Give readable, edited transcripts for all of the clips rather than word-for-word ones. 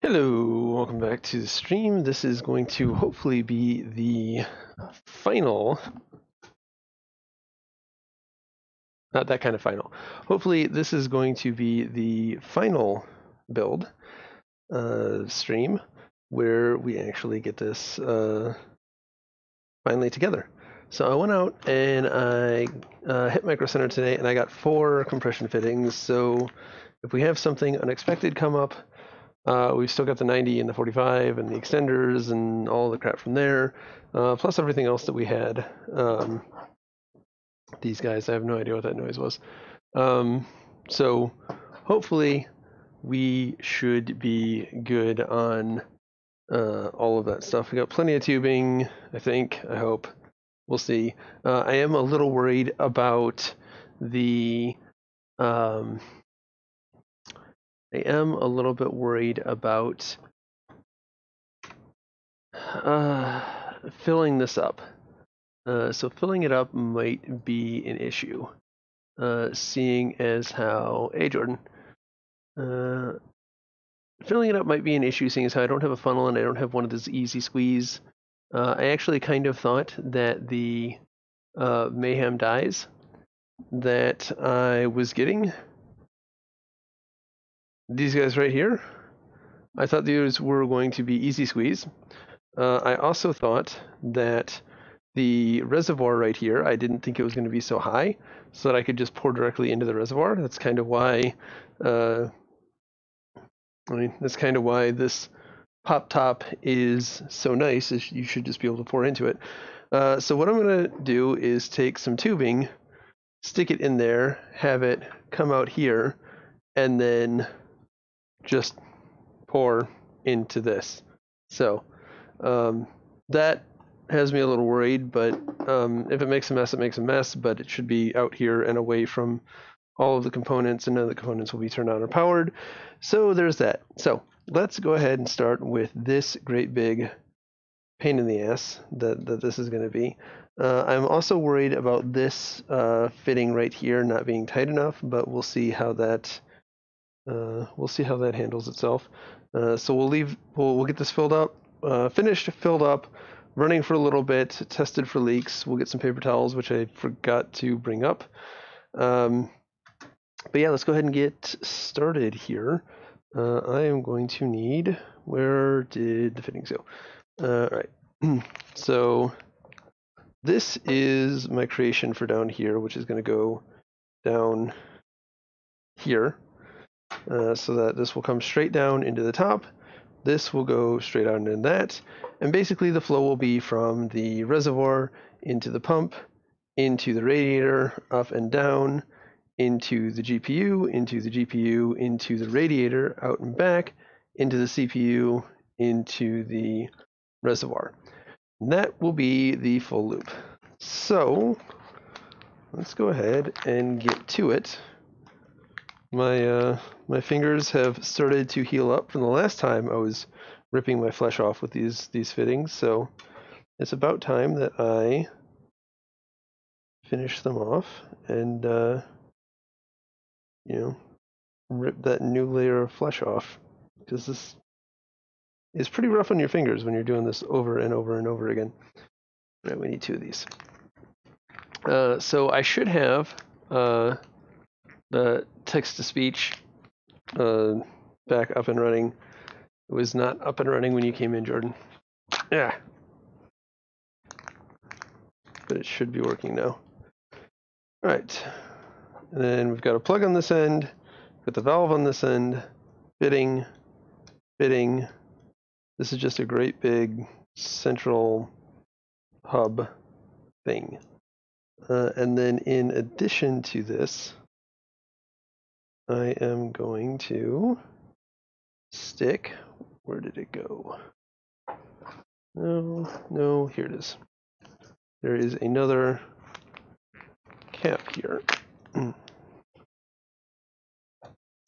Hello, welcome back to the stream. This is going to hopefully be the final, not that kind of final. Hopefully this is going to be the final build stream where we actually get this finally together. So I went out and I hit Micro Center today and I got 4 compression fittings. So if we have something unexpected come up, we've still got the 90 and the 45 and the extenders and all the crap from there, plus everything else that we had. These guys, I have no idea what that noise was. So hopefully we should be good on all of that stuff. We got plenty of tubing, I think, I hope. We'll see. I am a little worried about the... I am a little bit worried about filling this up. So filling it up might be an issue, seeing as how, hey Jordan, filling it up might be an issue seeing as how I don't have a funnel and I don't have one of those easy squeeze. I actually kind of thought that the Mayhem dies that I was getting, these guys right here, I thought these were going to be easy squeeze. I also thought that the reservoir right here, I didn't think it was going to be so high, so that I could just pour directly into the reservoir. That's kind of why, that's kind of why this pop top is so nice, is you should just be able to pour into it. So what I'm going to do is take some tubing, stick it in there, have it come out here, and then just pour into this. So that has me a little worried, but if it makes a mess, it makes a mess, but it should be out here and away from all of the components, and none of the components will be turned on or powered. So there's that. So let's go ahead and start with this great big pain in the ass that this is going to be. I'm also worried about this fitting right here not being tight enough, but we'll see how that handles itself. So we'll get this filled up, finished, filled up, running for a little bit, tested for leaks. We'll get some paper towels, which I forgot to bring up. But yeah, let's go ahead and get started here. I am going to need, where did the fittings go? All right, so this is my creation for down here, which is going to go down here. So that this will come straight down into the top. This will go straight out into that. And basically the flow will be from the reservoir into the pump, into the radiator, up and down, into the GPU, into the GPU, into the radiator, out and back, into the CPU, into the reservoir. And that will be the full loop. So let's go ahead and get to it. My fingers have started to heal up from the last time I was ripping my flesh off with these fittings, so it's about time that I finish them off and rip that new layer of flesh off, because this is pretty rough on your fingers when you're doing this over and over and over again. All right, we need 2 of these. So I should have the text-to-speech back up and running. It was not up and running when you came in, Jordan. Yeah. But it should be working now. All right. And then we've got a plug on this end, got the valve on this end, fitting. This is just a great big central hub thing. And then in addition to this, I am going to stick, where did it go? No, here it is. There is another cap here.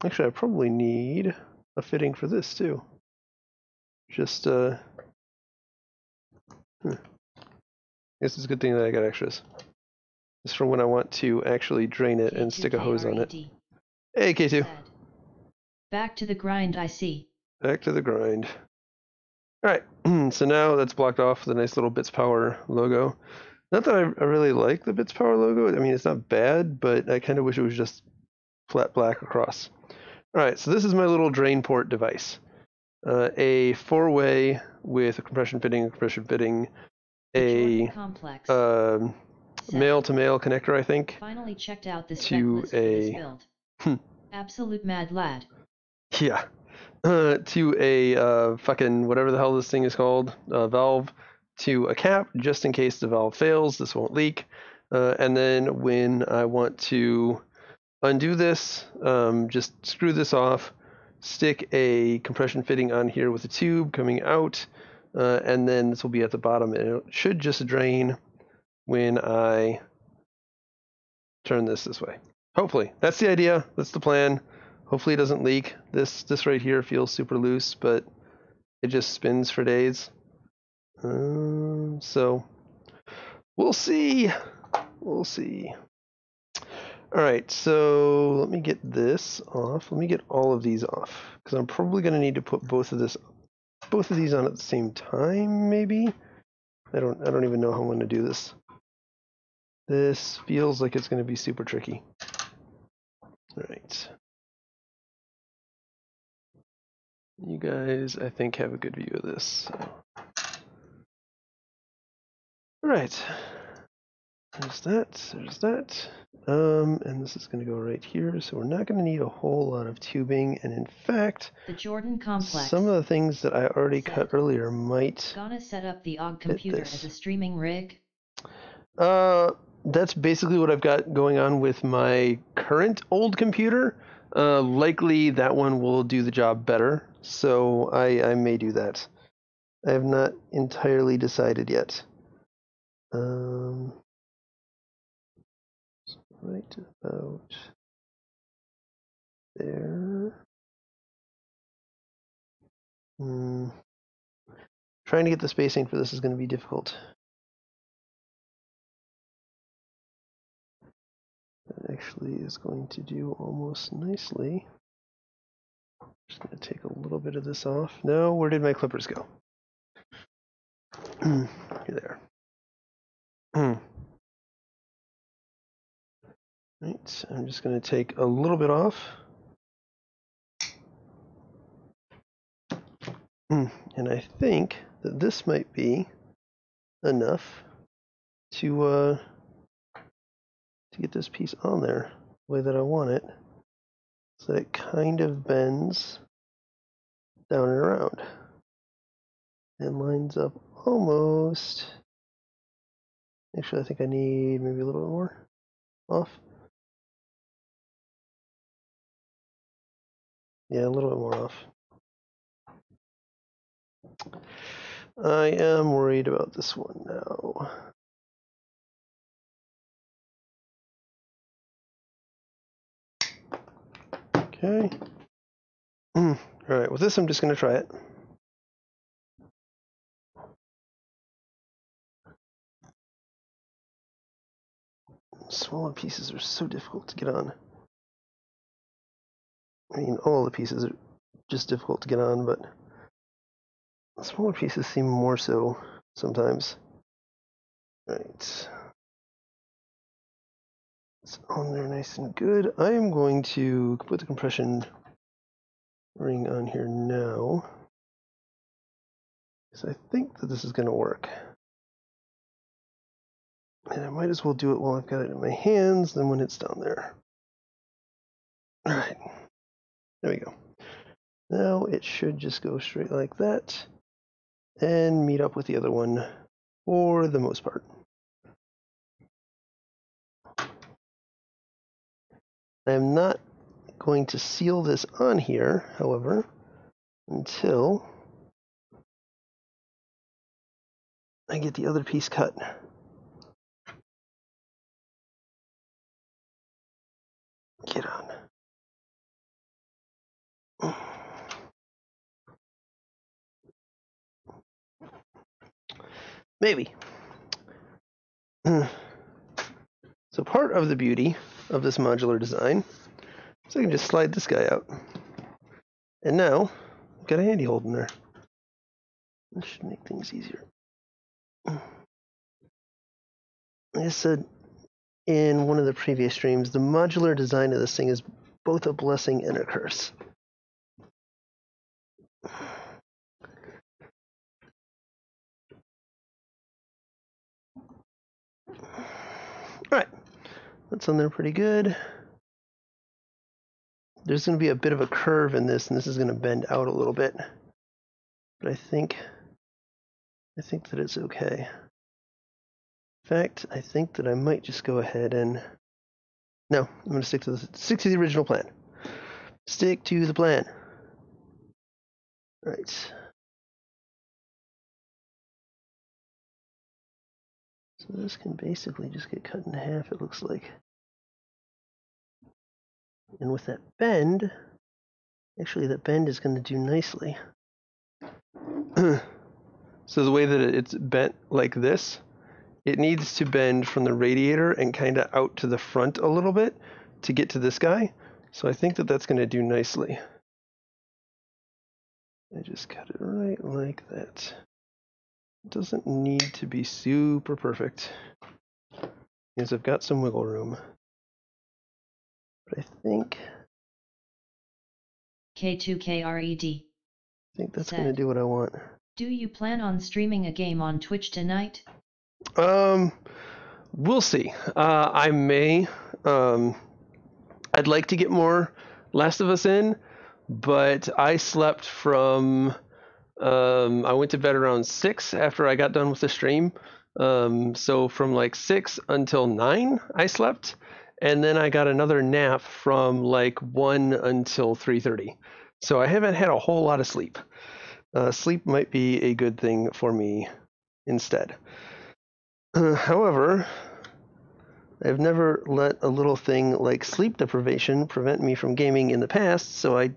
Actually, I probably need a fitting for this too. Just, I guess it's a good thing that I got extras. It's for when I want to actually drain it and stick a hose on it. Hey, K2. Back to the grind, I see. Back to the grind. All right, so now that's blocked off with a nice little Bits Power logo. Not that I really like the Bits Power logo. I mean, it's not bad, but I kind of wish it was just flat black across. All right, so this is my little drain port device. A 4-way with a compression fitting, a male-to-male connector, I think. Finally checked out the spec to list for this build. Absolute mad lad. Yeah. To a fucking whatever the hell this thing is called, valve, to a cap just in case the valve fails, this won't leak. And then when I want to undo this, just screw this off, stick a compression fitting on here with a tube coming out, and then this will be at the bottom, and it should just drain when I turn this way. Hopefully. That's the idea. That's the plan. Hopefully it doesn't leak. This right here feels super loose, but it just spins for days. So we'll see. We'll see. All right, so let me get this off. Let me get all of these off because I'm probably going to need to put both of these on at the same time. Maybe I don't even know how I'm going to do this. This feels like it's going to be super tricky. All right. You guys, I think, have a good view of this. So. All right. There's that. And this is going to go right here, so we're not going to need a whole lot of tubing. And in fact, the Jordan complex. Some of the things that I already cut earlier might. Gonna set up the AUG computer as a streaming rig. That's basically what I've got going on with my current old computer. Likely that one will do the job better, so I may do that. I have not entirely decided yet. Right about there. Trying to get the spacing for this is going to be difficult. That actually is going to do almost nicely. Just going to take a little bit of this off. No, where did my clippers go? You're there. Right, I'm just going to take a little bit off. And I think that this might be enough to get this piece on there the way that I want it, so that it kind of bends down and around and lines up almost. Actually, I think I need maybe a little bit more off. Yeah, a little bit more off. I am worried about this one now. Okay. All right, with this I'm just going to try it. Smaller pieces are so difficult to get on. I mean, all the pieces are just difficult to get on, but smaller pieces seem more so sometimes. Right. It's on there nice and good. I am going to put the compression ring on here now, because I think that this is going to work. And I might as well do it while I've got it in my hands than when it's down there. All right. There we go. Now it should just go straight like that and meet up with the other one for the most part. I am not going to seal this on here, however, until I get the other piece cut. Get on. Maybe. So part of the beauty of this modular design is I can just slide this guy out. And now, got a handy hold in there. This should make things easier. Like I said in one of the previous streams, the modular design of this thing is both a blessing and a curse. Alright, that's on there pretty good. There's going to be a bit of a curve in this, and this is going to bend out a little bit. But I think that it's okay. In fact, I think that I might just go ahead and... No, I'm going to stick to the original plan. Stick to the plan. All right. So this can basically just get cut in half, it looks like. And with that bend, actually that bend is going to do nicely. So the way that it's bent like this, it needs to bend from the radiator and kind of out to the front a little bit to get to this guy. So I think that that's going to do nicely. I just cut it right like that. It doesn't need to be super perfect, because I've got some wiggle room. But I think K2KRED. I think that's going to do what I want. Do you plan on streaming a game on Twitch tonight? We'll see. I may. I'd like to get more Last of Us in, but I slept from... I went to bed around 6 after I got done with the stream. So from like 6 until 9, I slept. And then I got another nap from like 1 until 3:30. So I haven't had a whole lot of sleep. Sleep might be a good thing for me instead. However, I've never let a little thing like sleep deprivation prevent me from gaming in the past, so I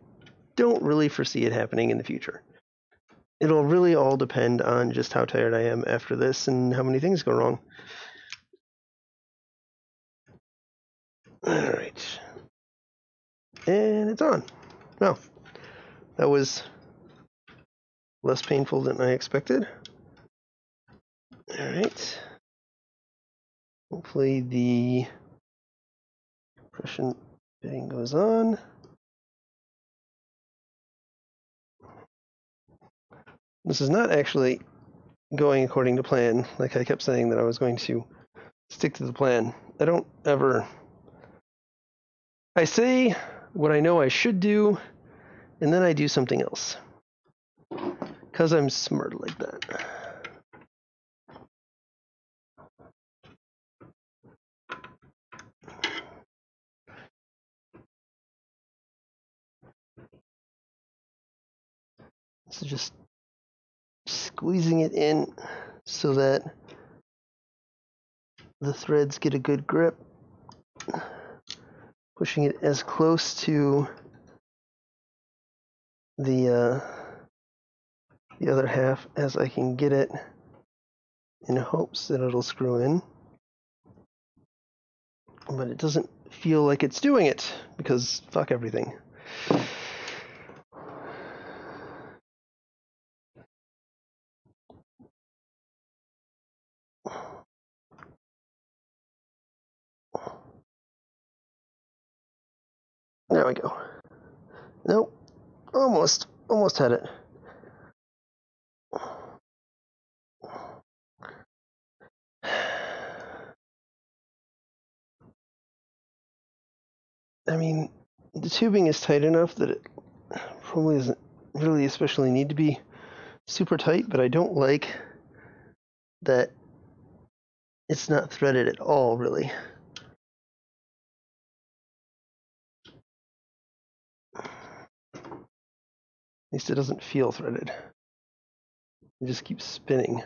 don't really foresee it happening in the future. It'll really all depend on just how tired I am after this and how many things go wrong. Alright. And it's on. Well, that was less painful than I expected. Alright. Hopefully the compression fitting goes on. This is not actually going according to plan, like I kept saying that I was going to stick to the plan. I don't ever... I say what I know I should do, and then I do something else. Because I'm smart like that. So just squeezing it in so that the threads get a good grip. Pushing it as close to the other half as I can get it, in hopes that it'll screw in. But it doesn't feel like it's doing it, because fuck everything. There we go. Nope. Almost had it. I mean, the tubing is tight enough that it probably doesn't really especially need to be super tight, but I don't like that it's not threaded at all, really. At least it doesn't feel threaded. It just keeps spinning.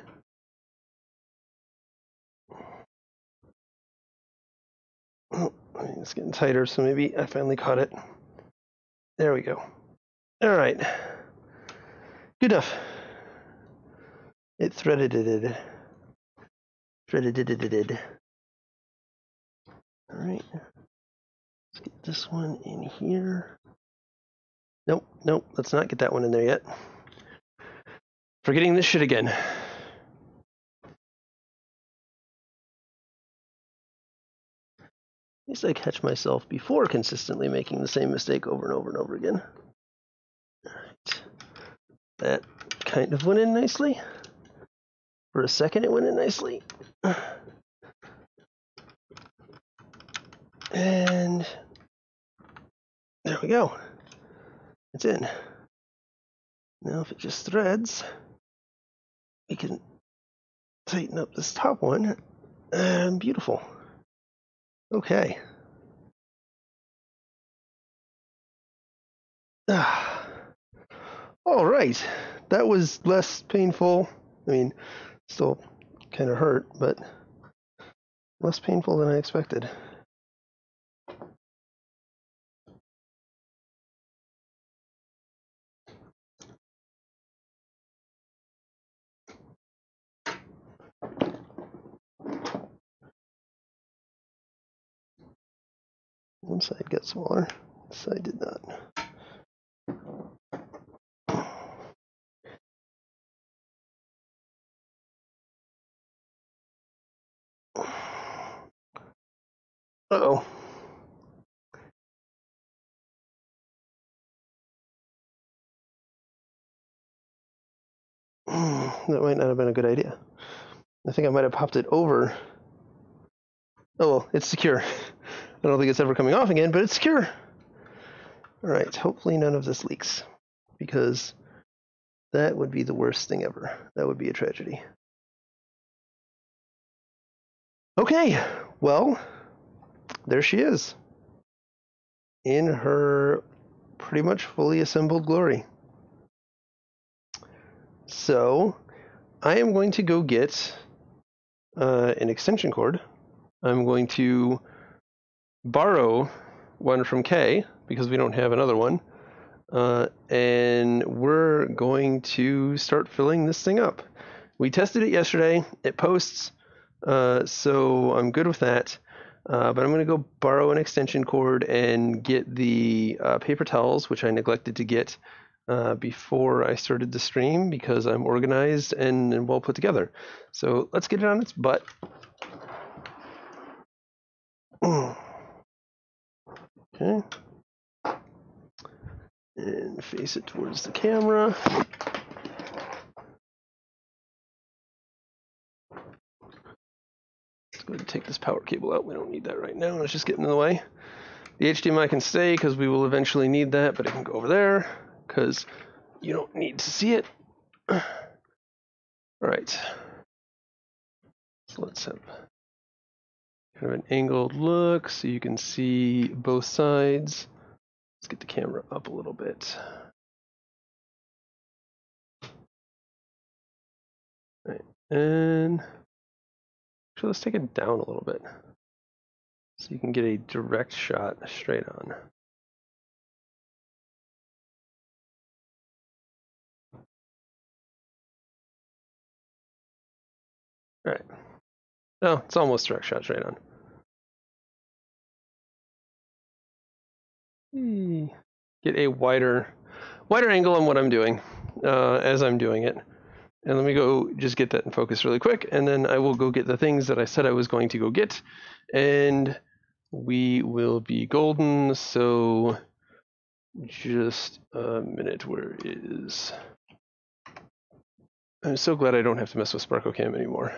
Oh, it's getting tighter, so maybe I finally caught it. There we go. All right. Good enough. It threaded it. Threaded it. All right. Let's get this one in here. Nope, nope, let's not get that one in there yet. Forgetting this shit again. At least I catch myself before consistently making the same mistake over and over and over again. Alright. That kind of went in nicely. For a second it went in nicely. And there we go. It's in. Now if it just threads, we can tighten up this top one. And beautiful. Okay. All right. That was less painful. I mean, still kind of hurt, but less painful than I expected. One side got smaller, this side did not. Uh-oh. That might not have been a good idea. I think I might have popped it over. Oh well, it's secure. I don't think it's ever coming off again, but it's secure. Alright, hopefully none of this leaks, because that would be the worst thing ever. That would be a tragedy. Okay, well, there she is. In her pretty much fully assembled glory. So, I am going to go get an extension cord. I'm going to borrow one from Kay, because we don't have another one. And we're going to start filling this thing up. We tested it yesterday. It posts, so I'm good with that. But I'm going to go borrow an extension cord and get the paper towels, which I neglected to get before I started the stream because I'm organized and well put together. So let's get it on its butt. Okay. And face it towards the camera. Let's go ahead and take this power cable out. We don't need that right now. Let's just get in the way. The HDMI can stay because we will eventually need that, but it can go over there because you don't need to see it. All right. So let's have kind of an angled look so you can see both sides. Let's get the camera up a little bit. All right, and actually let's take it down a little bit so you can get a direct shot straight on. All right. Oh, it's almost direct shot straight on. Get a wider angle on what I'm doing as I'm doing it. And let me go just get that in focus really quick, and then I will go get the things that I said I was going to go get, and we will be golden. So just a minute, where is... I'm so glad I don't have to mess with SparkoCam anymore.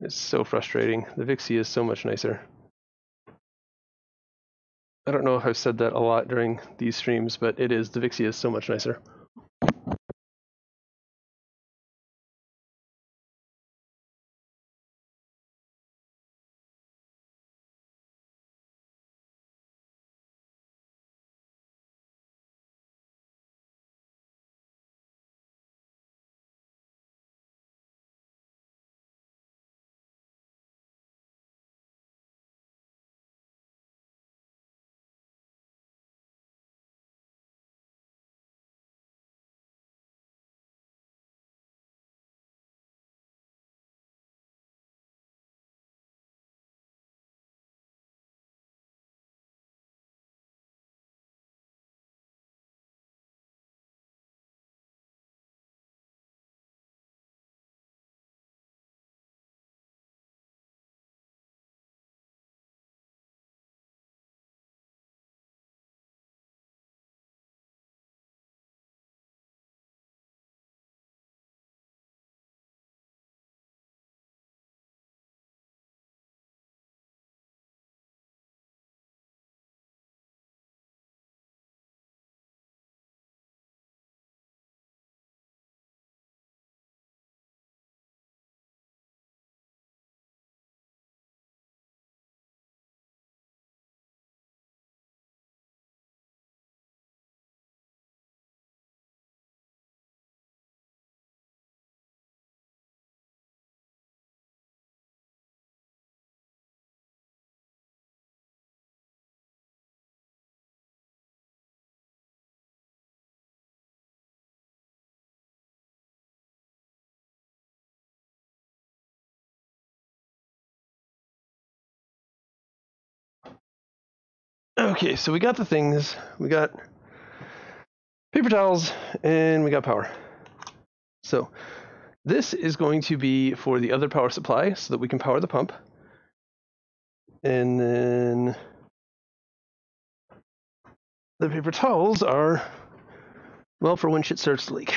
It's so frustrating. The Vixie is so much nicer. I don't know if I've said that a lot during these streams, but it is. The Vixie is so much nicer. Okay, so we got the things. We got paper towels and we got power. So this is going to be for the other power supply so that we can power the pump. And then the paper towels are, well, for when shit starts to leak.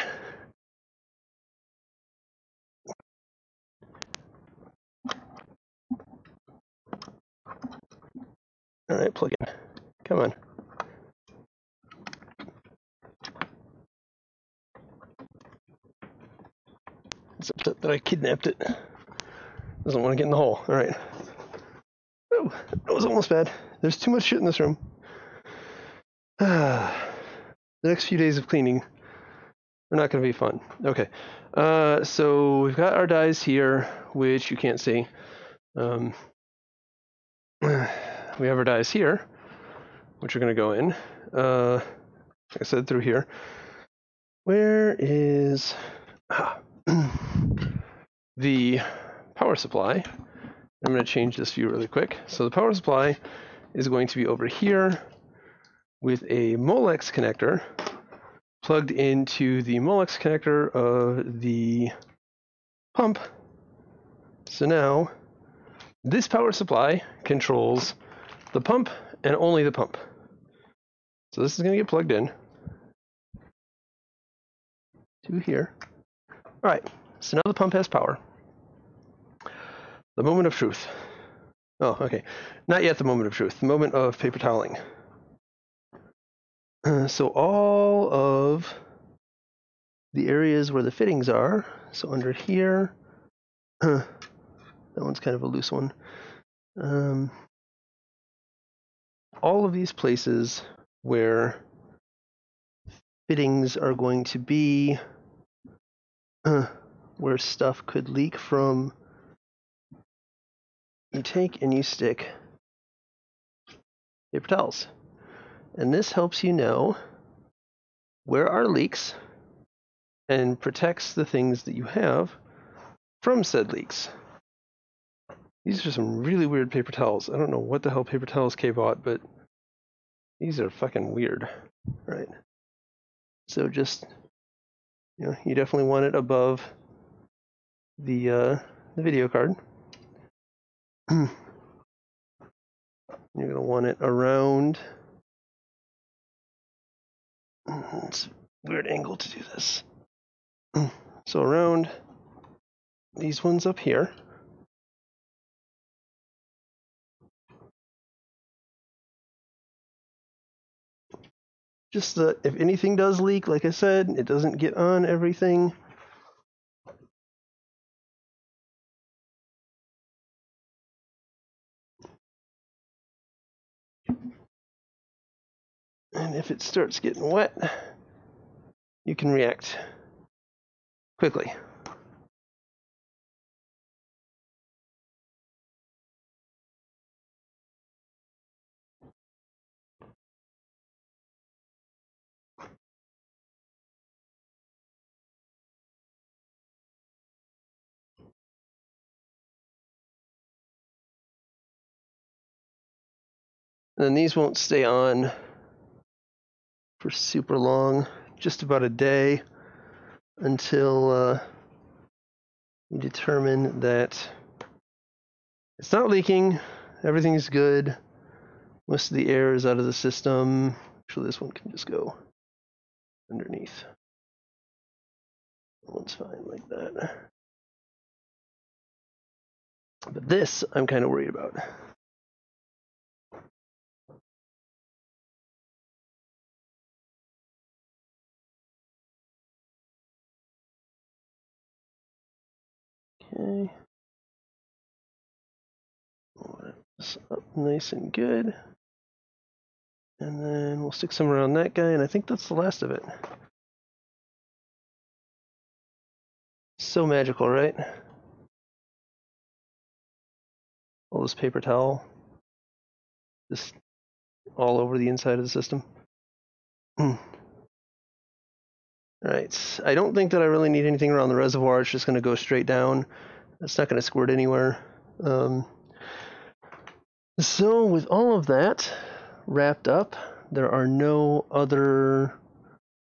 All right, plug in. Come on. It's upset that I kidnapped it. Doesn't want to get in the hole. All right. Oh, that was almost bad. There's too much shit in this room. The next few days of cleaning are not going to be fun. Okay. So we've got our dies here, which you can't see. We have our dies here, which are going to go in. Like I said, through here. Where is the power supply? I'm going to change this view really quick. So the power supply is going to be over here with a Molex connector plugged into the Molex connector of the pump. So now this power supply controls the pump and only the pump. So this is going to get plugged in to here. All right, so now the pump has power. The moment of truth. Oh, okay. Not yet the moment of truth. The moment of paper toweling. So all of the areas where the fittings are, so under here, that one's kind of a loose one. All of these places where fittings are going to be, where stuff could leak from, you take and you stick paper towels. And this helps you know where are leaks and protects the things that you have from said leaks. These are some really weird paper towels. I don't know what the hell Paper Towels K bought, but these are fucking weird. Right. So just, you know, you definitely want it above the video card. You're going to want it around. It's a weird angle to do this. So around these ones up here. Just that if anything does leak, like I said, it doesn't get on everything. And if it starts getting wet, you can react quickly. And these won't stay on for super long, just about a day, until we determine that it's not leaking, everything's good, most of the air is out of the system. Actually, this one can just go underneath. That one's fine like that. But this, I'm kind of worried about. Okay. Line this up nice and good. And then we'll stick some around that guy, and I think that's the last of it. So magical, right? All this paper towel. Just all over the inside of the system. Alright, I don't think that I really need anything around the reservoir. It's just going to go straight down. It's not going to squirt anywhere. So with all of that, wrapped up. There are no other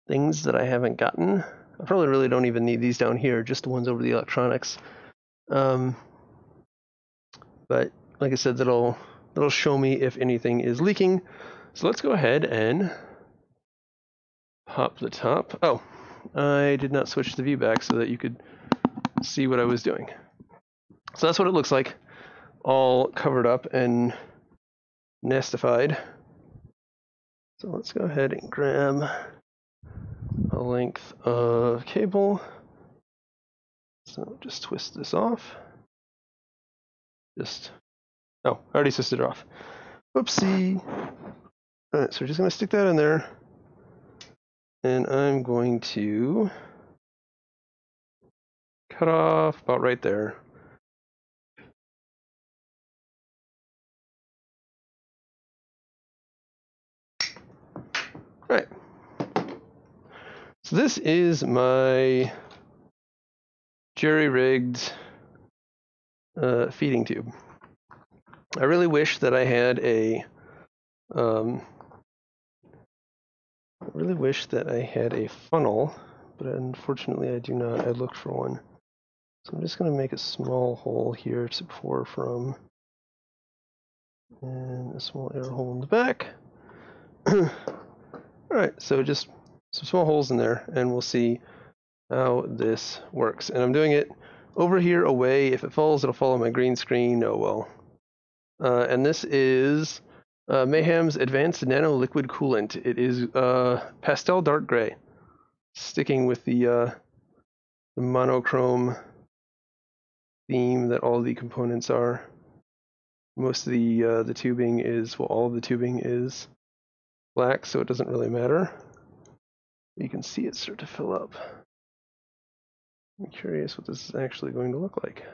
things that I haven't gotten. I probably really don't even need these down here, just the ones over the electronics. But like I said, that'll show me if anything is leaking. So let's go ahead and pop the top. Oh, I did not switch the view back so that you could see what I was doing. So that's what it looks like, all covered up and nestified. So let's go ahead and grab a length of cable. So just twist this off. Oh, I already twisted it off. Whoopsie. Alright, so we're just going to stick that in there. And I'm going to cut off about right there. Alright. So this is my jerry-rigged feeding tube. I really wish that I had a funnel, but unfortunately I do not. I looked for one. So I'm just going to make a small hole here to pour from, and a small air hole in the back. Alright, so just some small holes in there, and we'll see how this works. And I'm doing it over here away. If it falls, it'll fall on my green screen. Oh well. And this is Mayhem's Advanced Nano Liquid Coolant. It is pastel dark gray, sticking with the monochrome theme that all the components are. Most of the tubing is, well, all of the tubing is black, so it doesn't really matter. You can see it start to fill up. I'm curious what this is actually going to look like.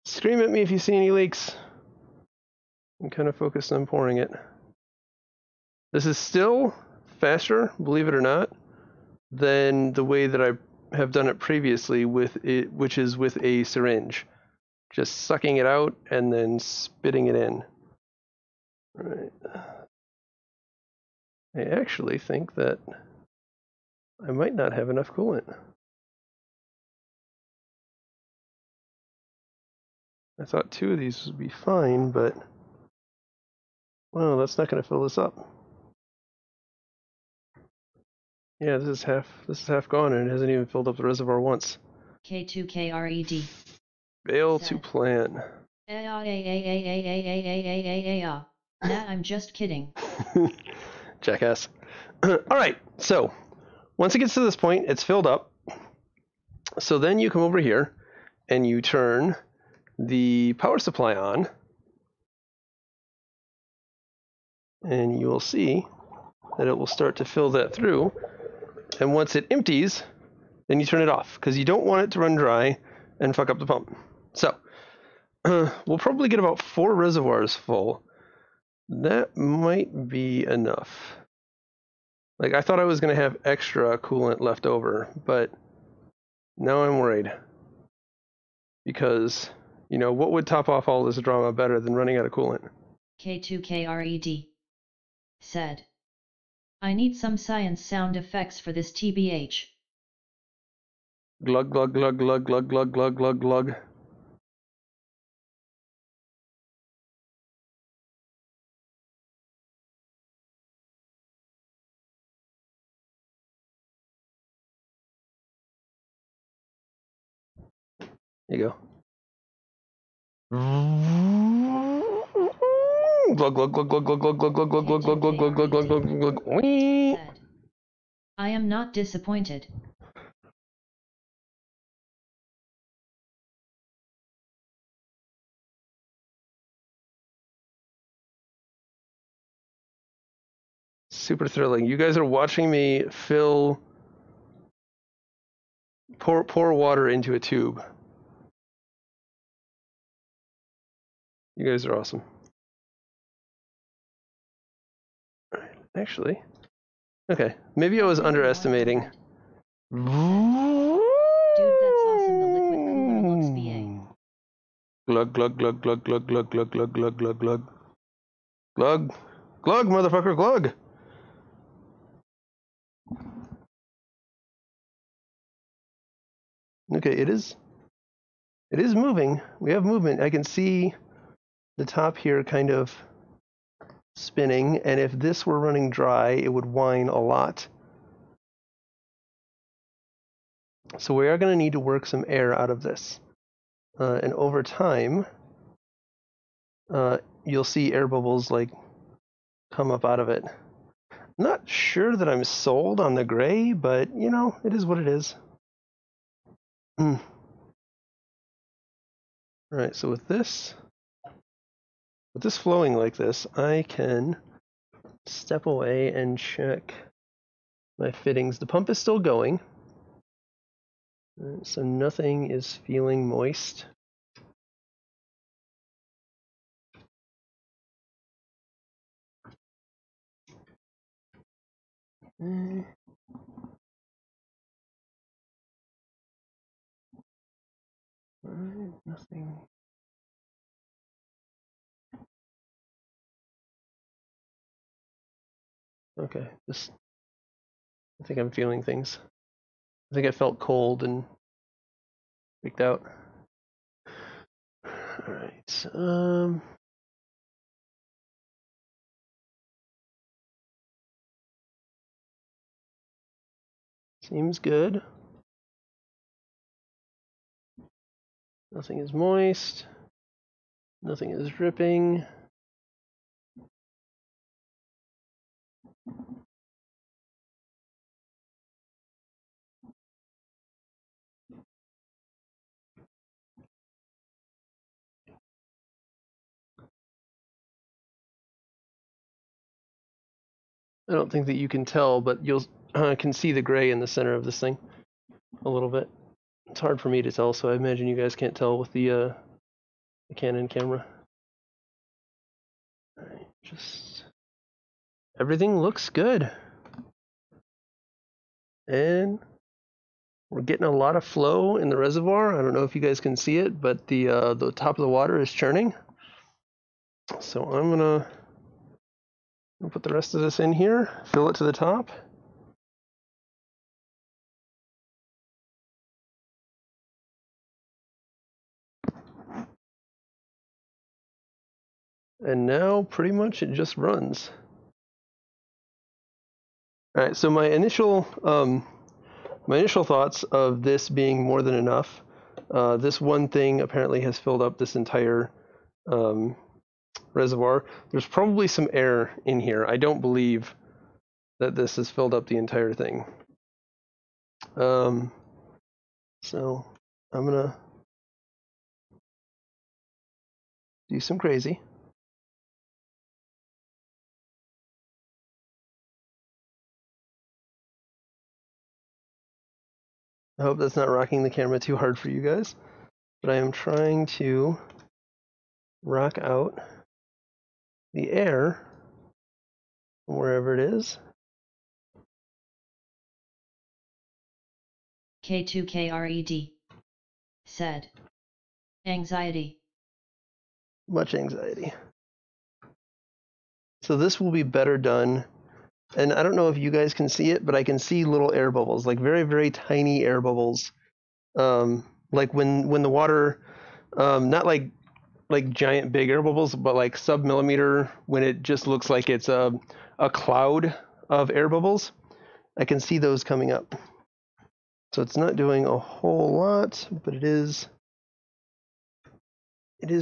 Scream at me if you see any leaks. I'm kind of focused on pouring it. This is still faster, believe it or not, than the way that I have done it previously with it, which is with a syringe. Just sucking it out and then spitting it in. All right. I actually think that I might not have enough coolant. I thought 2 of these would be fine, but well, that's not going to fill this up. Yeah, this is half gone, and it hasn't even filled up the reservoir once. K2KRED. Fail to plan. Nah, I'm just kidding. Jackass. Alright, so once it gets to this point, it's filled up. So then you come over here and you turn the power supply on, and you will see that it will start to fill that through. And once it empties, then you turn it off, because you don't want it to run dry and fuck up the pump. So we'll probably get about 4 reservoirs full. That might be enough. Like, I thought I was going to have extra coolant left over, but now I'm worried. Because, you know, what would top off all this drama better than running out of coolant? K2KRED said, I need some science sound effects for this TBH. Glug, glug, glug, glug, glug, glug, glug, glug, glug. There you go. Glug, glug, glug, glug, glug, glug, glug, glug, glug, glug, glug, glug, glug, glug, glug, glug, glug, glug. Said, I am not disappointed. Super thrilling. You guys are watching me pour water into a tube. You guys are awesome. Actually, okay, maybe I was underestimating Dude, that's awesome. The liquid cooler looks BA. Glug, glug, glug, glug, glug, glug, glug, glug, glug, glug, glug. Glug. Glug, motherfucker, glug! Okay, it is moving. We have movement. I can see the top here kind of spinning, and if this were running dry, it would whine a lot. So we are going to need to work some air out of this. And over time, you'll see air bubbles like come up out of it. Not sure that I'm sold on the gray, but you know, it is what it is. Alright, so with this flowing like this, I can step away and check my fittings. The pump is still going, so nothing is feeling moist. Nothing. Okay, I think I'm feeling things. I think I felt cold and freaked out. Alright, seems good. Nothing is moist. Nothing is dripping. I don't think that you can tell, but you'll can see the gray in the center of this thing a little bit. It's hard for me to tell, so I imagine you guys can't tell with the Canon camera. Alright, just everything looks good. And we're getting a lot of flow in the reservoir. I don't know if you guys can see it, but the top of the water is churning. So I'm gonna put the rest of this in here, fill it to the top. And now pretty much it just runs. All right, so my initial thoughts of this being more than enough, this one thing apparently has filled up this entire reservoir. There's probably some air in here. I don't believe that this has filled up the entire thing. So I'm gonna do some crazy. I hope that's not rocking the camera too hard for you guys, but I am trying to rock out the air from wherever it is. K2KRED said, anxiety. Much anxiety. So this will be better done. And I don't know if you guys can see it, but I can see little air bubbles, like very, very tiny air bubbles. Like when the water, not like giant big air bubbles, but like sub-millimeter, when it just looks like it's a cloud of air bubbles. I can see those coming up. So it's not doing a whole lot, but it is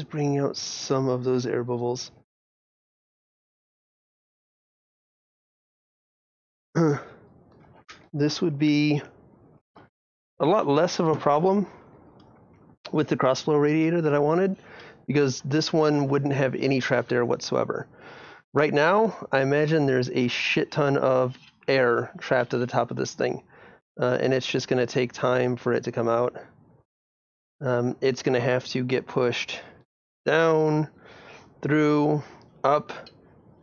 bringing out some of those air bubbles. This would be a lot less of a problem with the crossflow radiator that I wanted, because this one wouldn't have any trapped air whatsoever. Right now, I imagine there's a shit ton of air trapped at the top of this thing, and it's just going to take time for it to come out. It's going to have to get pushed down, through, up,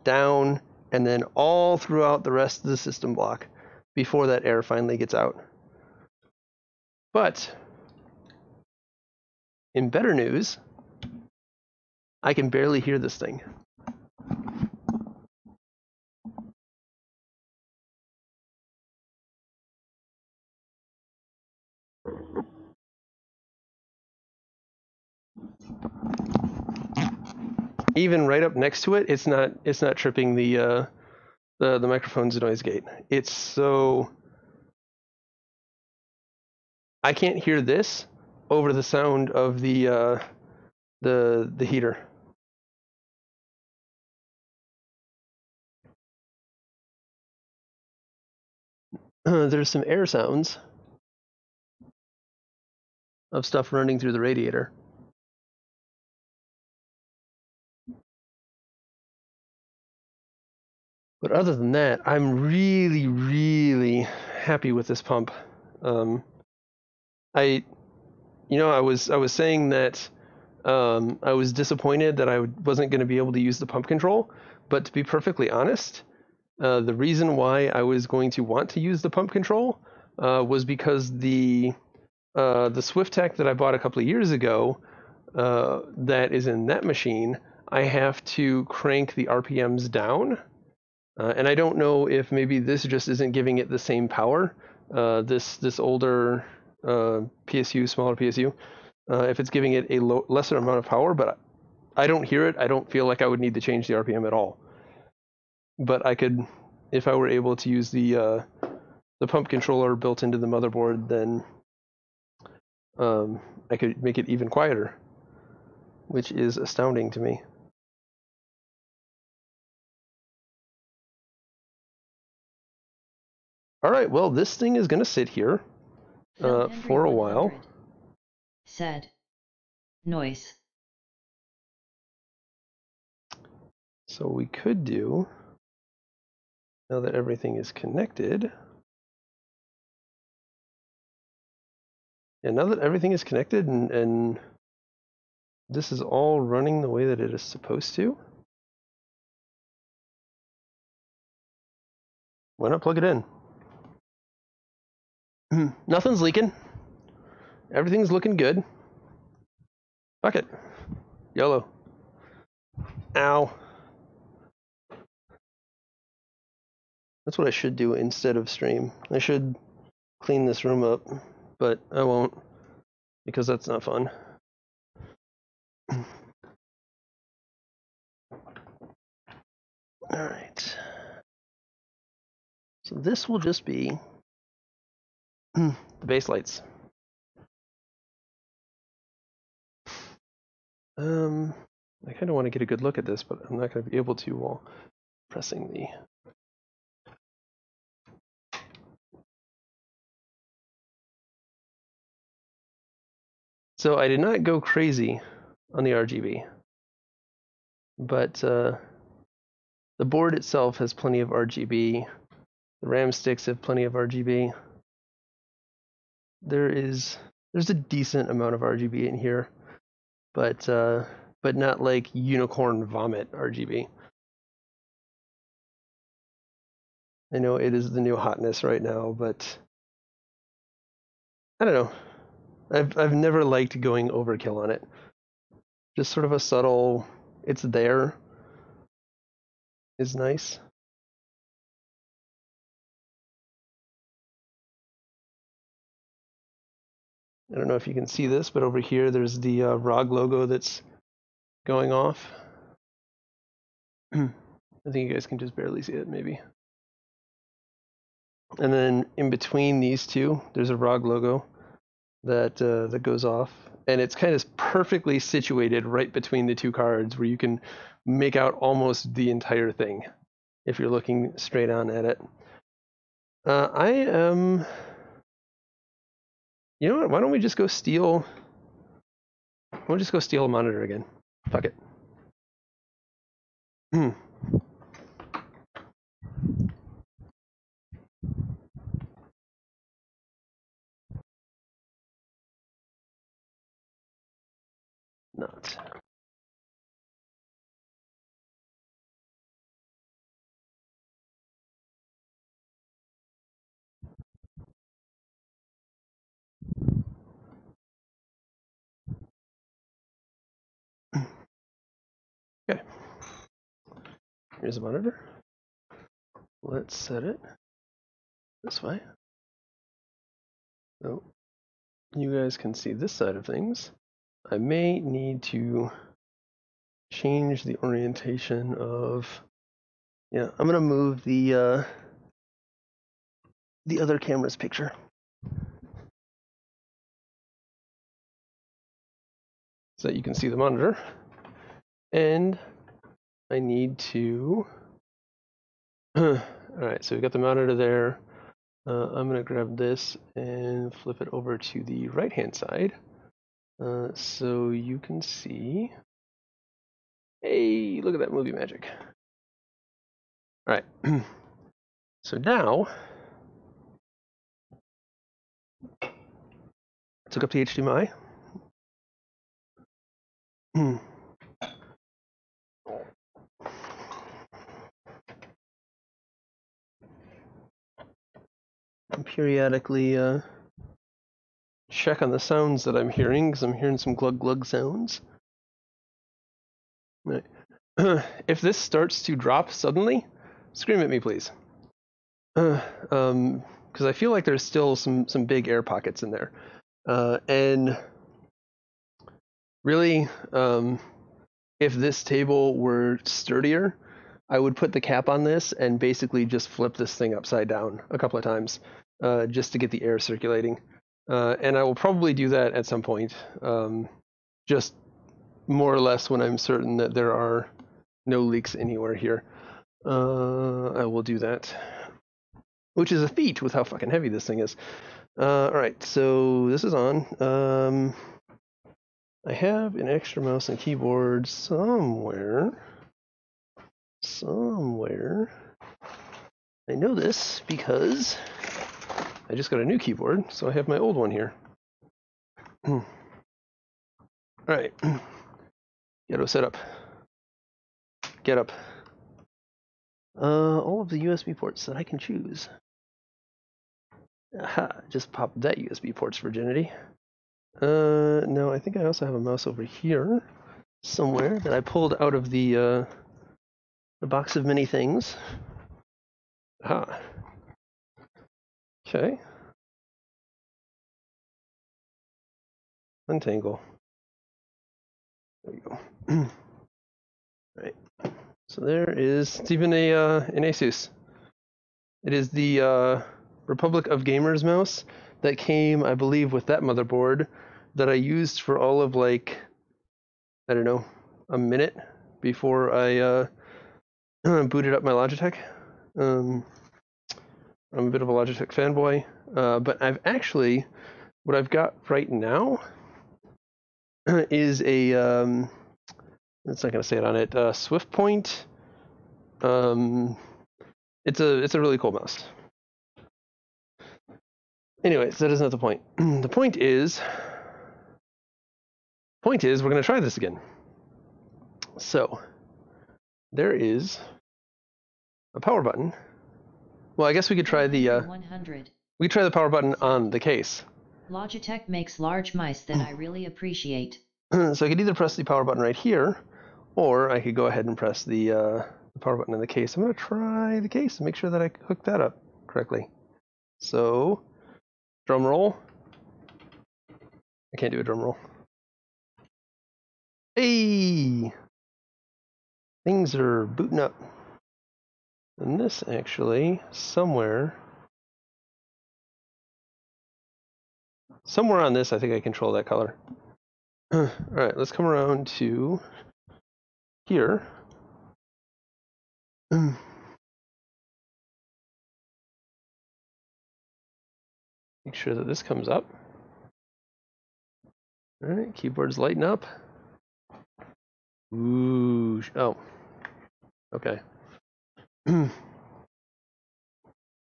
down, and then all throughout the rest of the system block before that air finally gets out. But in better news, I can barely hear this thing. Even right up next to it, it's not tripping the microphone's noise gate. It's so I can't hear this over the sound of the heater. There's some air sounds of stuff running through the radiator. But other than that, I'm really, really happy with this pump. I was saying that I was disappointed that I wasn't going to be able to use the pump control, but to be perfectly honest, the reason why I was going to want to use the pump control was because the SwiftTech that I bought a couple of years ago, that is in that machine, I have to crank the RPMs down, and I don't know if maybe this just isn't giving it the same power. This older PSU, smaller PSU, if it's giving it a lesser amount of power, but I don't hear it. I don't feel like I would need to change the RPM at all. But I could, if I were able to use the pump controller built into the motherboard, then I could make it even quieter, which is astounding to me. All right, well, this thing is going to sit here for a while. Said. Noise. So we could do, now that everything is connected, and now that everything is connected and this is all running the way that it is supposed to, why not plug it in? Nothing's leaking. Everything's looking good. Fuck it. YOLO. Ow. That's what I should do instead of stream. I should clean this room up, but I won't, because that's not fun. Alright. So this will just be the base lights. I kind of want to get a good look at this, but I'm not going to be able to while pressing the... So I did not go crazy on the RGB, but the board itself has plenty of RGB. The RAM sticks have plenty of RGB. There's a decent amount of RGB in here, but not like unicorn vomit RGB. I know it is the new hotness right now, but I don't know. I've never liked going overkill on it. Just sort of a subtle, it's there, is nice. I don't know if you can see this, but over here there's the ROG logo that's going off. I think you guys can just barely see it, maybe. And then in between these two, there's a ROG logo that that goes off, and it's kind of perfectly situated right between the two cards, where you can make out almost the entire thing if you're looking straight on at it. I am. You know what? Why don't we just go steal? We'll just go steal a monitor again. Fuck it. Not. Okay. Here's the monitor. Let's set it this way. So you guys can see this side of things. I may need to change the orientation of, yeah, I'm gonna move the other camera's picture. So that you can see the monitor. And I need to, alright, so we've got the monitor there. I'm gonna grab this and flip it over to the right hand side. So you can see, hey, look at that movie magic. Alright, so now, let's hook up the HDMI. I'm periodically check on the sounds that I'm hearing, because I'm hearing some glug glug sounds. Right. If this starts to drop suddenly, scream at me, please. Because I feel like there's still some big air pockets in there. And really, if this table were sturdier, I would put the cap on this and basically just flip this thing upside down a couple of times, just to get the air circulating. And I will probably do that at some point, just more or less when I'm certain that there are no leaks anywhere here. I will do that, which is a feat with how fucking heavy this thing is. Alright, so this is on. I have an extra mouse and keyboard somewhere. I know this because I just got a new keyboard, so I have my old one here. Alright. Ghetto setup. Get up. All of the USB ports that I can choose. Aha, just pop that USB port's virginity. No, I think I also have a mouse over here somewhere that I pulled out of the box of many things. Aha. Okay. Untangle. There you go. Right. So there is, it's even an Asus. It is the Republic of Gamers mouse that came, I believe, with that motherboard that I used for all of, like, I don't know, a minute before I booted up my Logitech. I'm a bit of a Logitech fanboy, but I've actually, what I've got right now is a, it's not going to say it on it, SwiftPoint. It's a really cool mouse. Anyways, that is not the point. The point is we're going to try this again. So there is a power button. Well, I guess we could try the 100. We could try the power button on the case. Logitech makes large mice that I really appreciate. So I could either press the power button right here, or I could go ahead and press the power button in the case. I'm going to try the case and make sure that I hook that up correctly. So, drum roll. I can't do a drum roll. Hey! Things are booting up. And this actually, somewhere on this, I think I control that color. Alright, let's come around to here. Make sure that this comes up. Alright, keyboard's lighting up. Ooh, oh. Okay.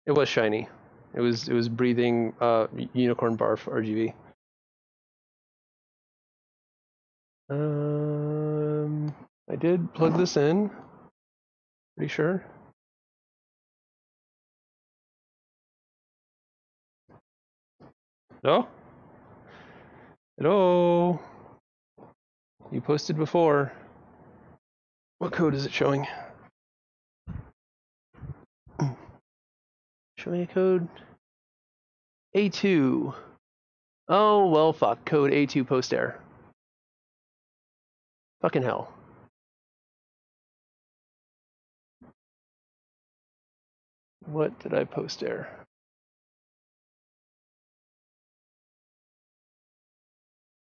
It was shiny. It was breathing unicorn barf RGB. I did plug this in. Pretty sure. No? Hello? You posted before. What code is it showing? Showing a code A2. Oh, well, fuck. Code A2 post error. Fucking hell. What did I post error?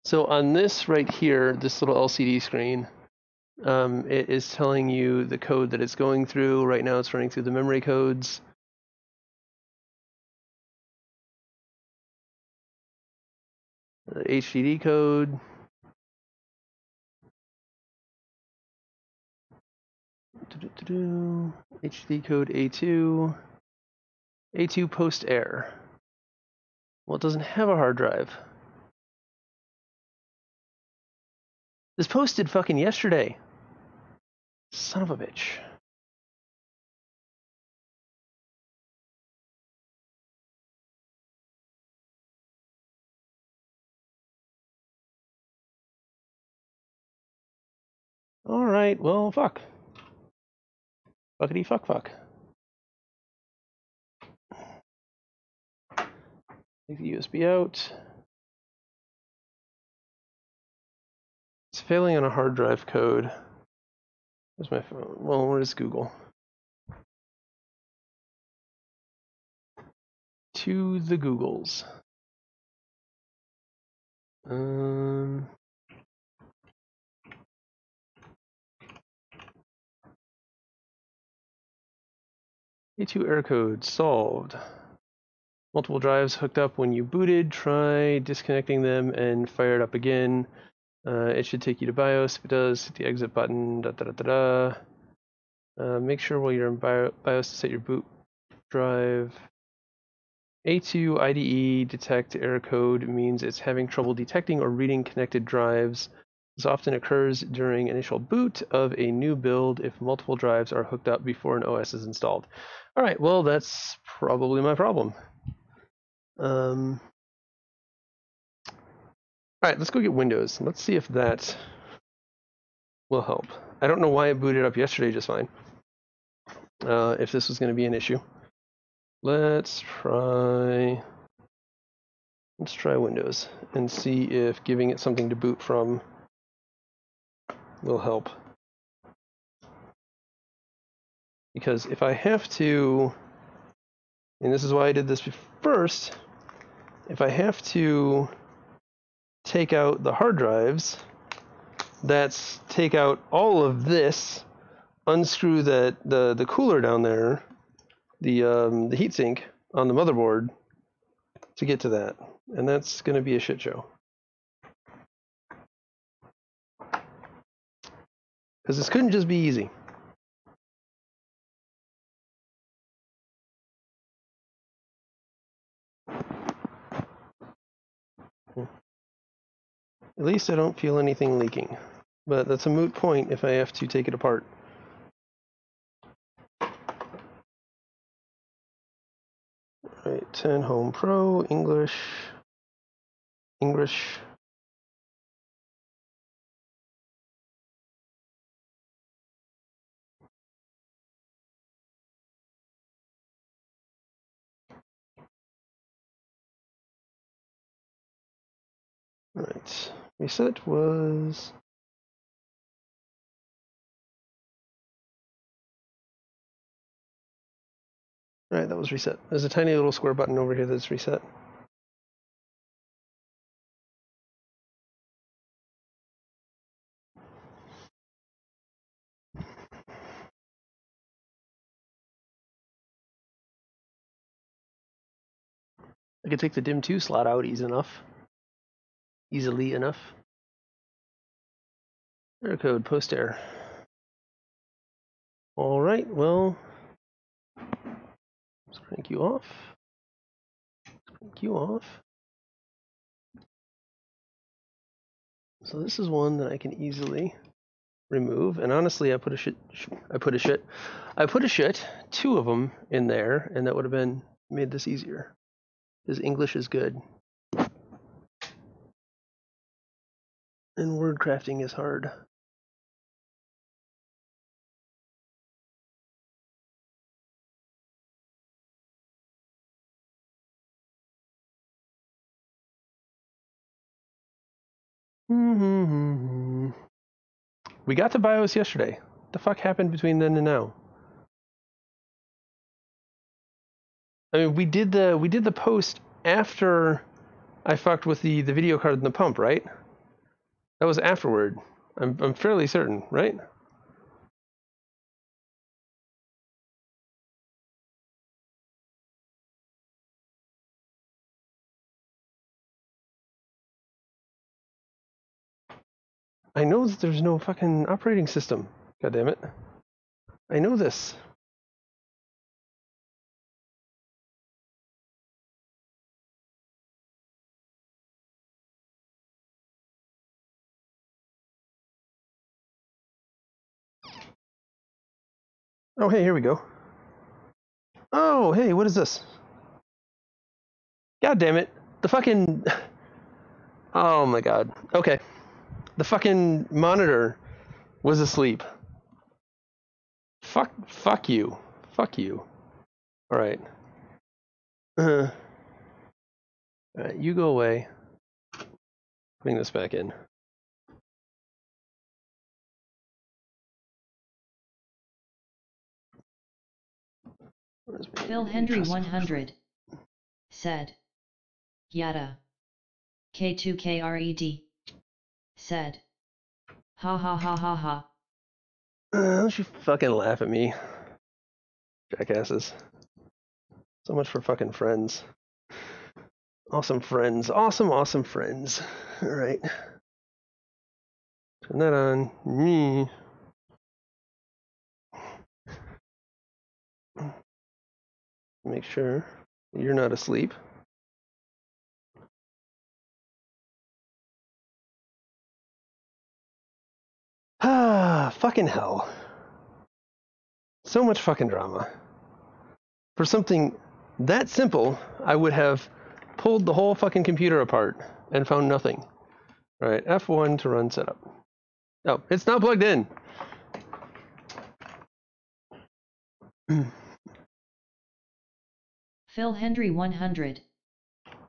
So on this right here, this little LCD screen, it is telling you the code that it's going through. Right now it's running through the memory codes. The HDD code. HDD code A2. A2 post error. Well, it doesn't have a hard drive. This posted fucking yesterday. Son of a bitch. Alright, well, fuck. Fuckity fuck fuck. Take the USB out. It's failing on a hard drive code. Where's my phone? Well, where's Google? To the Googles. A2 error code solved. Multiple drives hooked up when you booted. Try disconnecting them and fire it up again. It should take you to BIOS. If it does, hit the exit button. Make sure while you're in BIOS to set your boot drive. A2 IDE detect error code means it's having trouble detecting or reading connected drives. This often occurs during initial boot of a new build if multiple drives are hooked up before an OS is installed. All right, well, that's probably my problem. All right, let's go get Windows. Let's see if that will help. I don't know why it booted up yesterday just fine. If this was going to be an issue. Let's try Windows and see if giving it something to boot from will help. Because if I have to, and this is why I did this first, if I have to take out the hard drives, that's take out all of this, unscrew the cooler down there, the heatsink on the motherboard to get to that, and that's going to be a shit show. Because this couldn't just be easy. At least I don't feel anything leaking. But that's a moot point if I have to take it apart. Alright, 10 Home Pro, English. Right, reset was... Alright, that was reset. There's a tiny little square button over here that's reset. I could take the DIMM 2 slot out easily enough. Error code, post error. Alright, well, let's crank you off. So this is one that I can easily remove, and honestly, I put a shit, 2 of them in there, and that would have made this easier. Because English is good. And word crafting is hard. We got to BIOS yesterday. What the fuck happened between then and now? I mean, we did the post after I fucked with the video card and the pump, right? That was afterward. I'm fairly certain, right? I know that there's no fucking operating system. God damn it. I know this. Oh, hey, here we go. Oh, hey, what is this? God damn it. The fucking... Oh my god. Okay. The fucking monitor was asleep. Fuck you. Fuck you. Alright. Alright, you go away. Bring this back in. Phil Hendry 100 said. Yada. K2KRED said. Ha ha ha ha ha. Don't you fucking laugh at me, jackasses. So much for fucking friends. Awesome friends. Awesome friends. Alright. Turn that on. Me. Make sure you're not asleep. Ah, fucking hell. So much fucking drama. For something that simple, I would have pulled the whole fucking computer apart and found nothing. Alright, F1 to run setup. Oh, it's not plugged in. Phil Hendry 100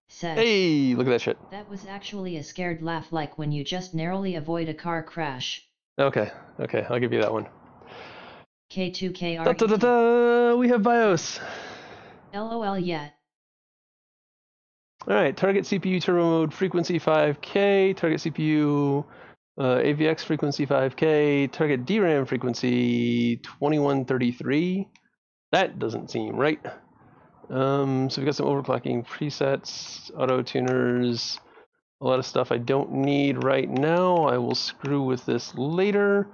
said. Hey, look at that shit. That was actually a scared laugh, like when you just narrowly avoid a car crash. Okay, I'll give you that one. K2KR. Da, da, da, da, we have BIOS. LOL yet. Alright, target CPU turbo mode frequency 5K, target CPU AVX frequency 5K, target DRAM frequency 2133. That doesn't seem right. So we've got some overclocking presets, auto tuners, a lot of stuff I don't need right now. I will screw with this later.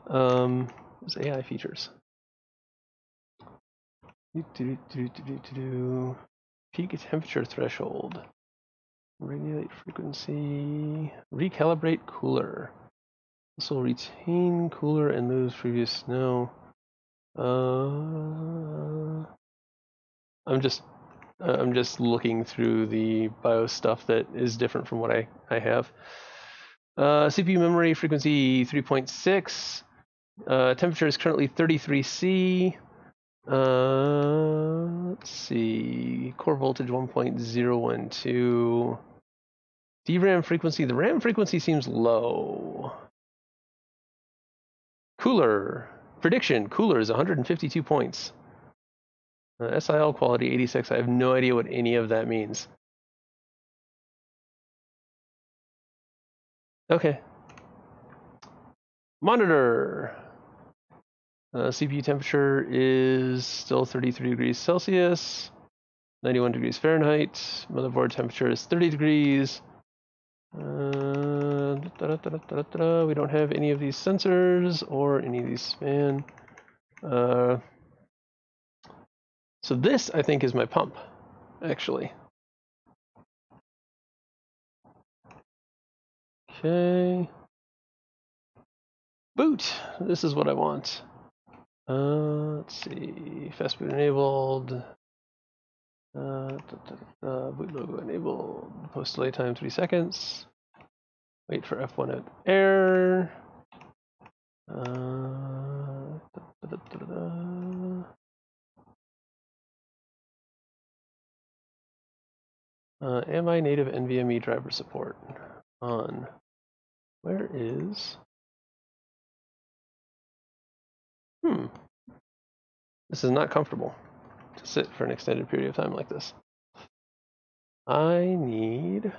There's AI features. Peak temperature threshold. Regulate frequency. Recalibrate cooler. This will retain cooler and lose previous snow. I'm just looking through the BIOS stuff that is different from what I have. CPU memory frequency 3.6. Temperature is currently 33C. Let's see. Core voltage 1.012. DRAM frequency. The RAM frequency seems low. Cooler. Prediction. Cooler is 152 points. SIL quality 86. I have no idea what any of that means. Okay. Monitor. CPU temperature is still 33 degrees Celsius, 91 degrees Fahrenheit. Motherboard temperature is 30 degrees. We don't have any of these sensors or any of these fan. So this, I think, is my pump, actually. Okay. Boot. This is what I want. Let's see. Fast boot enabled. Boot logo enabled. Post delay time 3 seconds. Wait for F1 at air. Am I native NVMe driver support on? Where is... This is not comfortable to sit for an extended period of time like this. I need...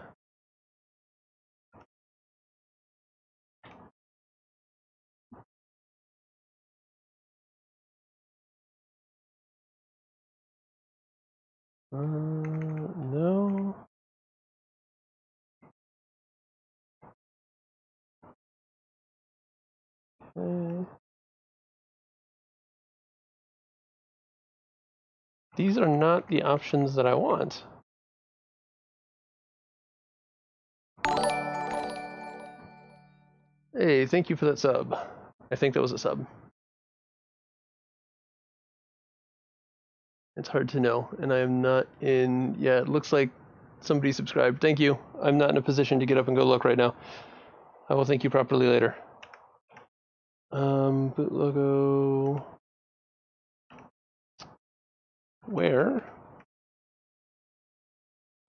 no. Okay. These are not the options that I want. Hey, thank you for that sub. I think that was a sub. It's hard to know, and I am not in... Yeah, it looks like somebody subscribed. Thank you. I'm not in a position to get up and go look right now. I will thank you properly later. Boot logo... Where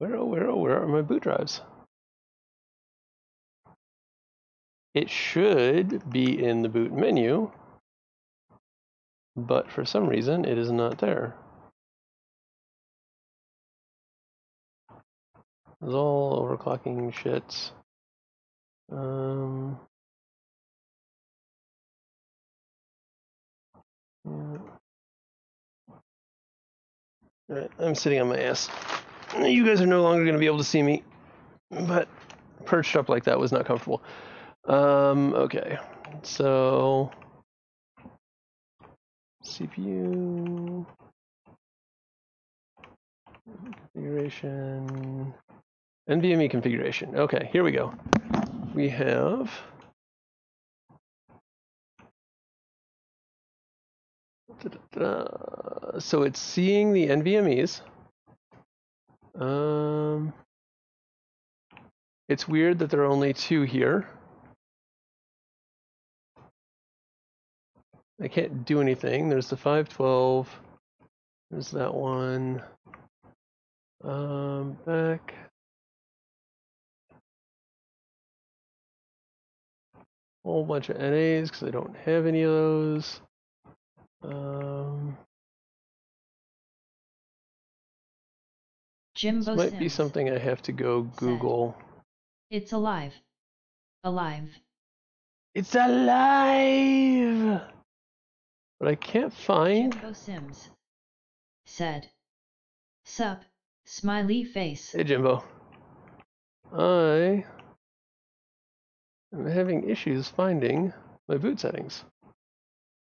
are my boot drives? It should be in the boot menu, but for some reason it is not there. It's all overclocking shit. Yeah. Alright, I'm sitting on my ass. You guys are no longer going to be able to see me, but perched up like that was not comfortable. Okay, so CPU configuration, NVMe configuration. Okay, here we go. We have so it's seeing the NVMEs. It's weird that there are only two here. I can't do anything. There's the 512. There's that one. Back. Whole bunch of NAs because I don't have any of those. Jimbo This might Sims be something I have to go Google. Said, it's alive. Alive. It's alive! But I can't find... Jimbo Sims said. Sup, smiley face. Hey Jimbo. I am having issues finding my boot settings.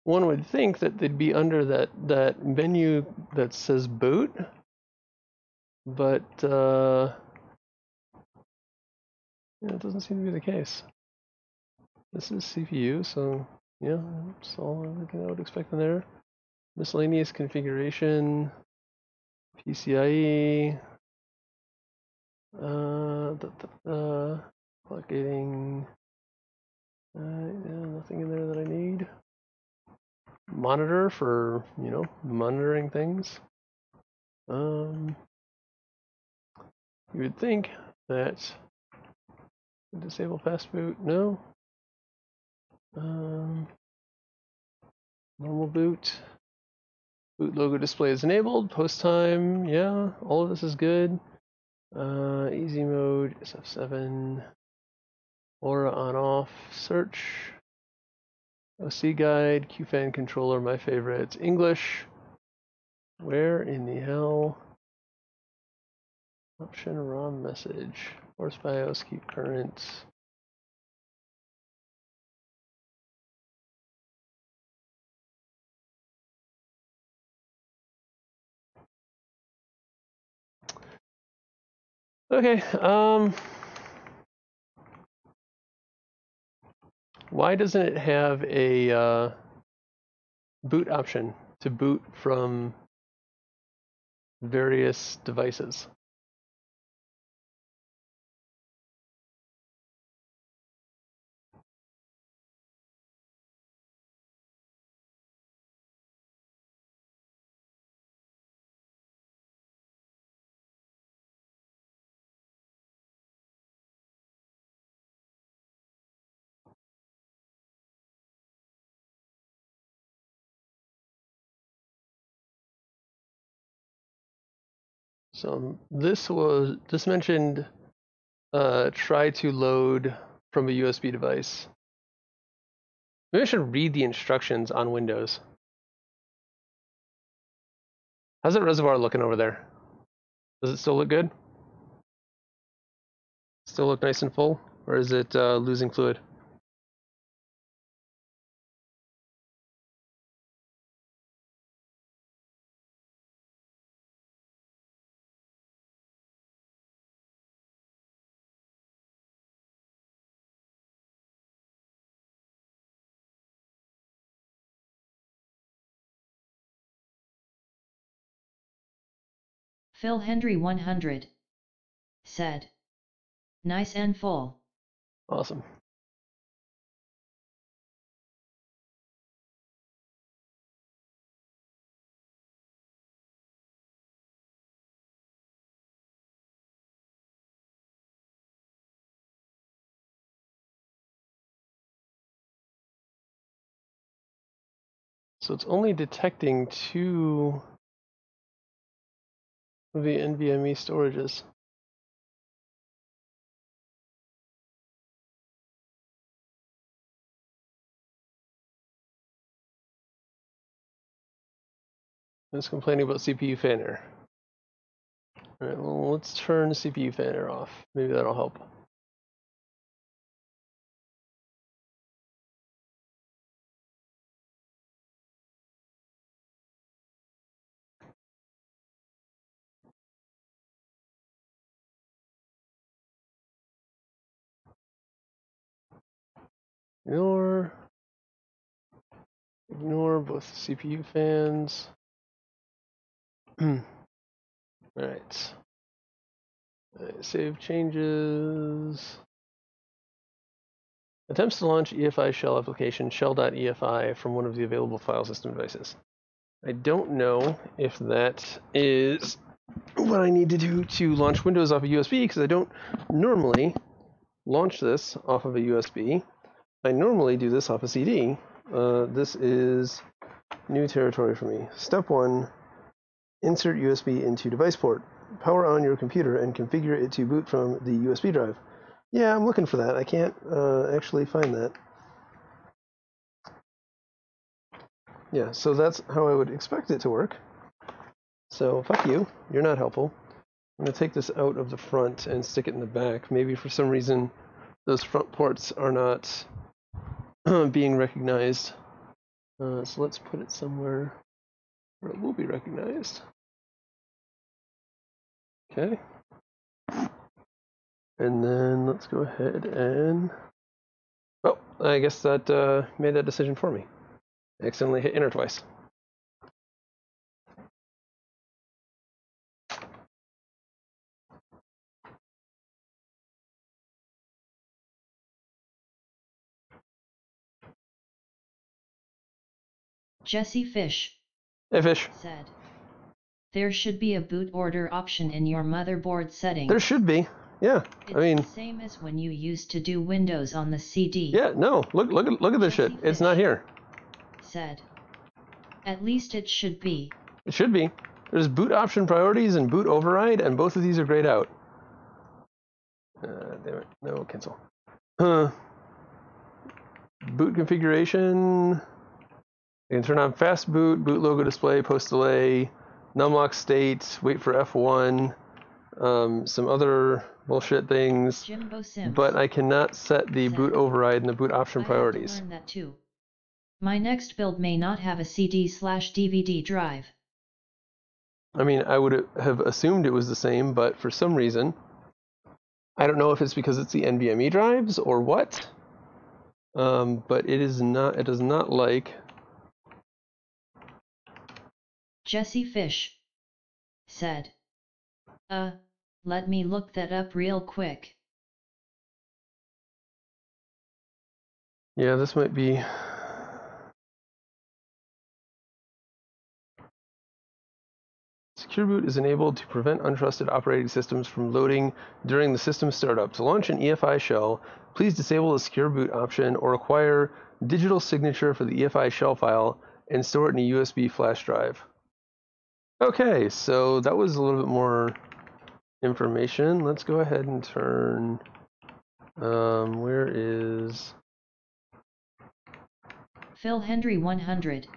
One would think that they'd be under that menu that says boot, but yeah, it doesn't seem to be the case. This is CPU, so yeah, that's all everything I would expect in there. Miscellaneous configuration, PCIe, clock gating, yeah, nothing in there that I need. Monitor for, you know, monitoring things. You would think that disable fast boot, no. Normal boot. Boot logo display is enabled. Post time, yeah, all of this is good. Easy mode, SF7. Aura on off. Search. OC guide. QFan controller, my favorite. English. Where in the hell? Option ROM message. Force BIOS, keep current. Okay, why doesn't it have a boot option to boot from various devices? So this mentioned try to load from a USB device. Maybe I should read the instructions on Windows. How's that reservoir looking over there? Does it still look good? Still look nice and full? Or is it losing fluid? Phil Hendry 100 said, nice and full. Awesome. So it's only detecting 2 of the NVMe storages. It's complaining about CPU fan error. Alright, well, let's turn CPU fan error off. Maybe that'll help. Ignore both CPU fans. Alright. Save changes. Attempts to launch EFI shell application shell.efi from one of the available file system devices. I don't know if that is what I need to do to launch Windows off a USB, because I don't normally launch this off of a USB. I normally do this off a CD. This is new territory for me. Step 1, insert USB into device port. Power on your computer and configure it to boot from the USB drive. Yeah, I'm looking for that. I can't actually find that. Yeah, so that's how I would expect it to work. So fuck you, you're not helpful. I'm going to take this out of the front and stick it in the back. Maybe for some reason those front ports are not being recognized. So let's put it somewhere where it will be recognized. Okay. And then let's go ahead and... Oh, I guess that made that decision for me. I accidentally hit enter twice. Jesse Fish. Hey, Fish. Said, there should be a boot order option in your motherboard setting. There should be. Yeah, it's I mean, the same as when you used to do Windows on the CD. Yeah, no, look at this shit. It's not here. Said, at least it should be. It should be. There's boot option priorities and boot override, and both of these are grayed out. Damn it. No, cancel. Boot configuration. You can turn on fast boot, boot logo display, post delay, numlock state, wait for F1, some other bullshit things. But I cannot set the boot override and the boot option priorities. I had to learn that too. My next build may not have a CD/DVD drive. I mean, I would have assumed it was the same, but for some reason, I don't know if it's because it's the NVMe drives or what, but it is not. It does not like. Jesse Fish said, let me look that up real quick. Yeah, this might be. Secure boot is enabled to prevent untrusted operating systems from loading during the system startup. To launch an EFI shell, please disable the secure boot option or acquire digital signature for the EFI shell file and store it in a USB flash drive. Okay, so that was a little bit more information. Let's go ahead and turn, where is... Phil Hendry 100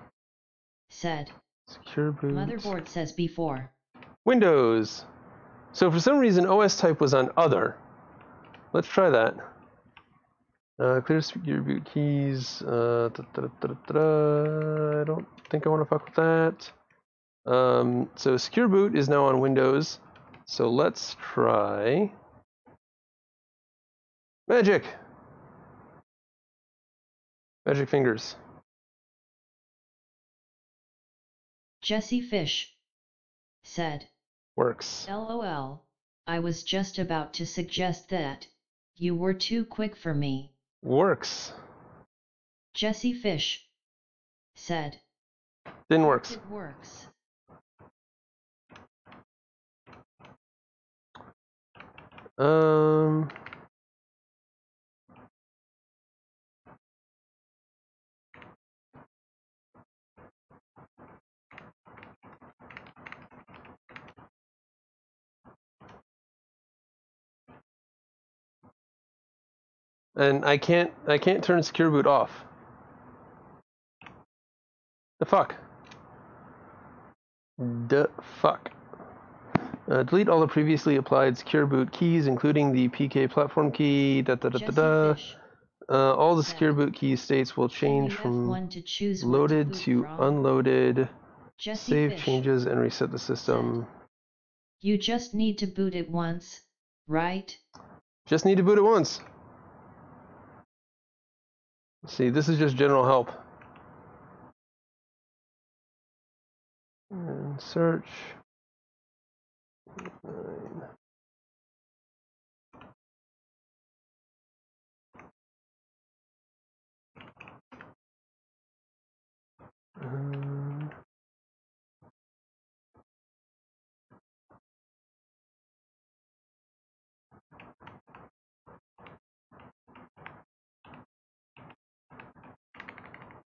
said, Secure boot. motherboard says before. Windows. So for some reason OS type was on other. Let's try that. Clear secure boot keys. I don't think I want to fuck with that. So secure boot is now on Windows. So let's try magic. Magic fingers. Jesse Fish said, Works. LOL, I was just about to suggest that. You were too quick for me. Works. Jesse Fish said, Didn't works. It works. And I can't turn secure boot off. The fuck? The fuck? Delete all the previously applied secure boot keys, including the PK platform key. All the secure boot key states will change from loaded to unloaded. Save changes and reset the system. You just need to boot it once, right? Just need to boot it once. See, this is just general help. And search.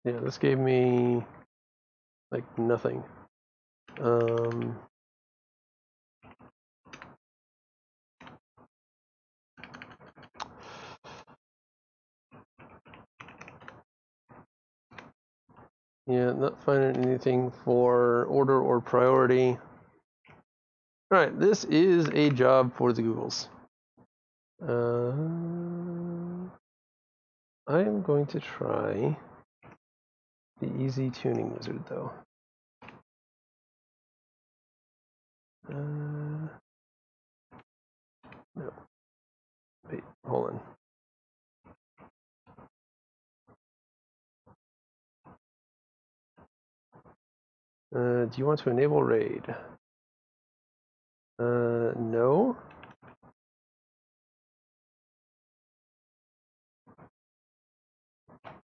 Yeah, this gave me like nothing. Yeah, not finding anything for order or priority. Alright, this is a job for the Googles. I am going to try the easy tuning wizard though. No. Wait, hold on. Do you want to enable RAID? No.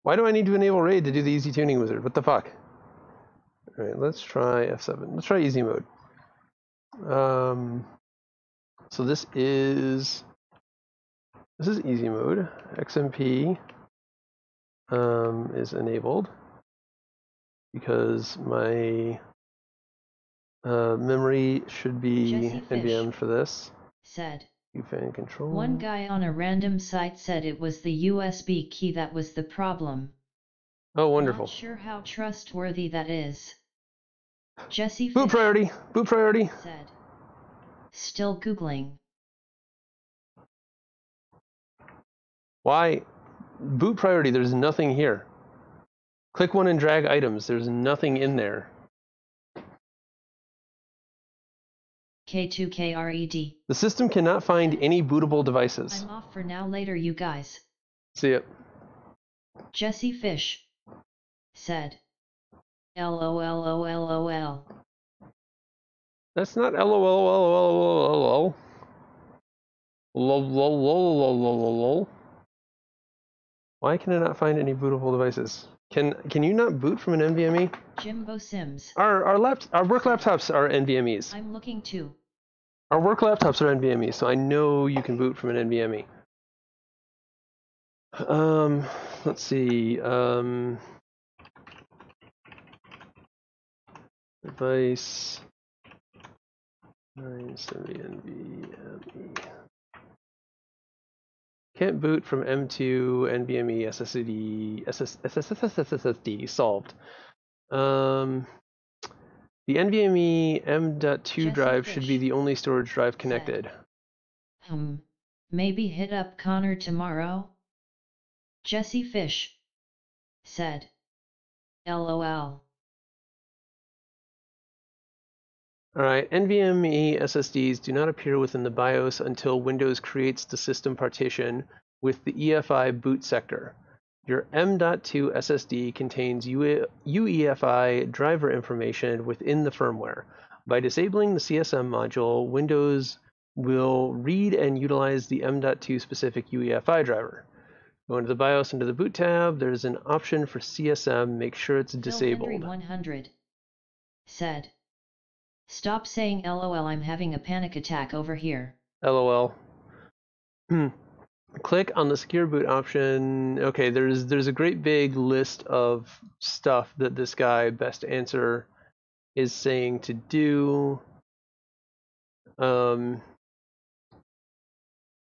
Why do I need to enable RAID to do the easy tuning wizard? What the fuck? Alright, let's try F7. Let's try easy mode. So this is easy mode. XMP is enabled because my memory should be NVM for this. Said. Fan control. One guy on a random site said it was the USB key that was the problem. Oh, wonderful. Not sure how trustworthy that is. Jesse Boot priority. Boot priority. Said. Still Googling. Why? Boot priority, there's nothing here. Click one and drag items. There's nothing in there. K2KRED. The system cannot find any bootable devices. I'm off for now. Later, you guys. See ya. Jesse Fish said. LOLOLOL. That's not LOLOLOLOL. LOLOLOLOL. Why can I not find any bootable devices? Can you not boot from an NVMe? Jimbo Sims. Our work laptops are NVMe's. I'm looking too. Our work laptops are NVMe, so I know you can boot from an NVMe. Let's see. Device 970 NVMe. Can't boot from M2 NVMe SSD solved. The NVMe M.2 drive should be the only storage drive connected. Maybe hit up Connor tomorrow? Jesse Fish said. LOL. Alright, NVMe SSDs do not appear within the BIOS until Windows creates the system partition with the EFI boot sector. Your M.2 SSD contains UEFI driver information within the firmware. By disabling the CSM module, Windows will read and utilize the M.2 specific UEFI driver. Go into the BIOS into the boot tab. There's an option for CSM. Make sure it's disabled. 100 said. Stop saying LOL, I'm having a panic attack over here. LOL. Click on the secure boot option. Okay, there's a great big list of stuff that this guy, Best Answer, is saying to do.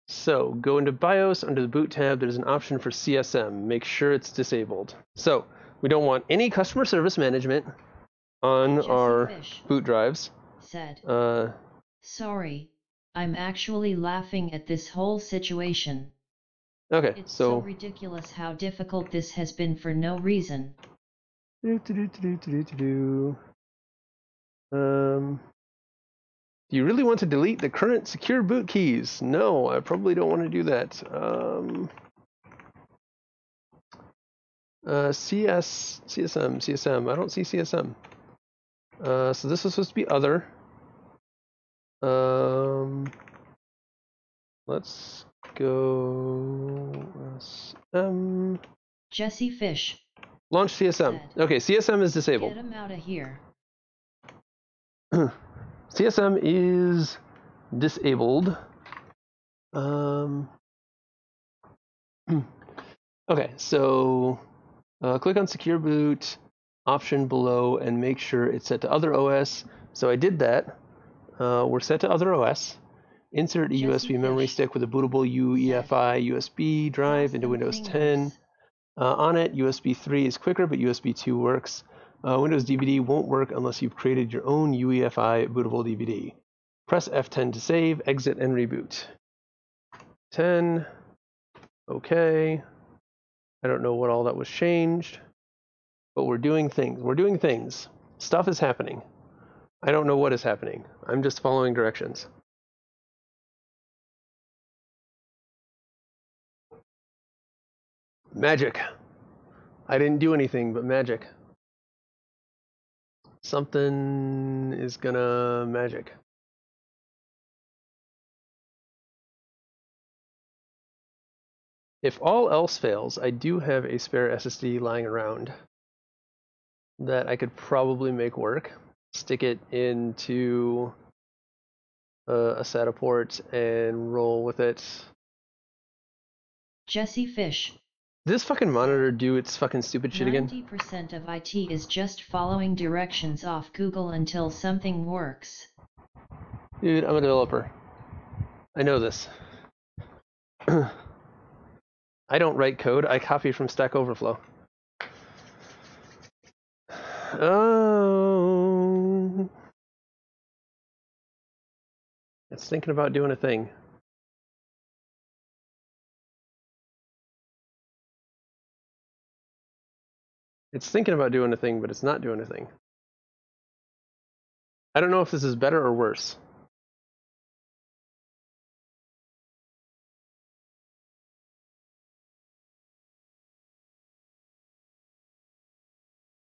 So go into BIOS, under the boot tab, there's an option for CSM. Make sure it's disabled. So we don't want any customer service management on Jesse our Fish boot drives. Said. Sorry, I'm actually laughing at this whole situation. Okay, it's so ridiculous how difficult this has been for no reason. Do you really want to delete the current secure boot keys? No, I probably don't want to do that. CSM. I don't see CSM. So this is supposed to be other. Let's go SM. Jesse Fish. Launch CSM. Said. Okay, CSM is disabled. Get him out of here. CSM is disabled. Okay, so click on Secure Boot option below and make sure it's set to Other OS. So I did that. We're set to Other OS. Insert a USB memory stick with a bootable UEFI USB drive into Windows 10. On it, USB 3 is quicker, but USB 2 works. Windows DVD won't work unless you've created your own UEFI bootable DVD. Press F10 to save, exit, and reboot. 10. Okay. I don't know what all that was changed, but we're doing things. We're doing things. Stuff is happening. I don't know what is happening. I'm just following directions. Magic. I didn't do anything but magic. Something is gonna magic. If all else fails, I do have a spare SSD lying around that I could probably make work. Stick it into a SATA port and roll with it. Jesse Fish. Did this fucking monitor do its fucking stupid shit again? 90% of IT is just following directions off Google until something works. Dude, I'm a developer. I know this. I don't write code, I copy from Stack Overflow. Oh. It's thinking about doing a thing. It's thinking about doing a thing, but it's not doing a thing. I don't know if this is better or worse.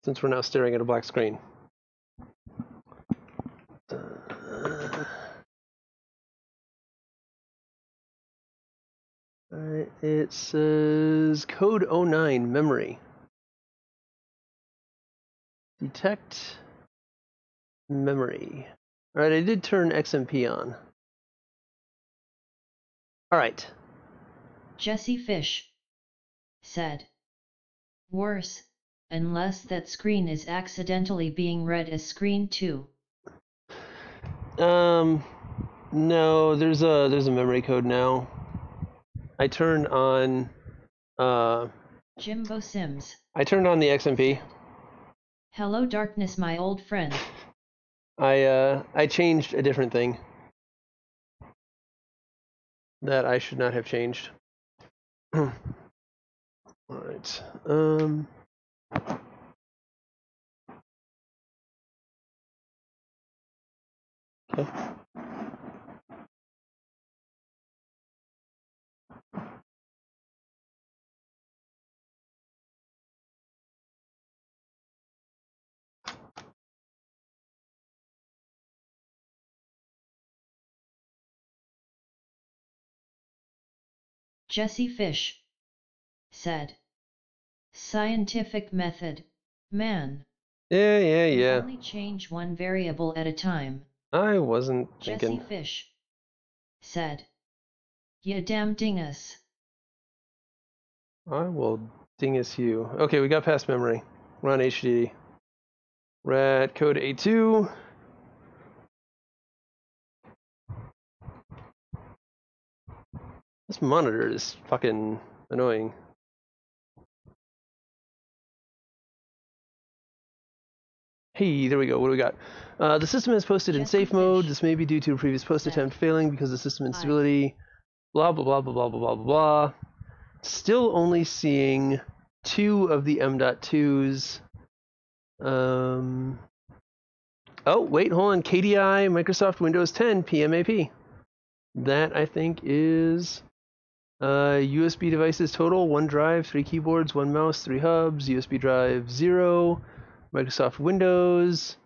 Since we're now staring at a black screen. It says code 09 memory. Detect memory. Alright, I did turn XMP on. Alright. Jesse Fish said. Worse, unless that screen is accidentally being read as screen 2. No, there's a memory code now. I turned on Jimbo Sims. I turned on the XMP. Hello darkness, my old friend. I changed a different thing that I should not have changed. All right. Okay. Jesse Fish said. Scientific method, man. Yeah. You only change one variable at a time. I wasn't thinking. Jesse Fish said. Ya damn dingus. I will dingus you. Okay, we got past memory. We're on HDD. We're at code A2. This monitor is fucking annoying. Hey, there we go. What do we got? The system is posted in safe mode. This may be due to a previous post attempt failing because of system instability. Blah, blah, blah, blah, blah, blah, blah, blah. Still only seeing 2 of the M.2s. Oh, wait, hold on. KDI, Microsoft Windows 10, PMAP. That, I think, is USB devices total. 1 drive, 3 keyboards, 1 mouse, 3 hubs, USB drive 0, Microsoft Windows.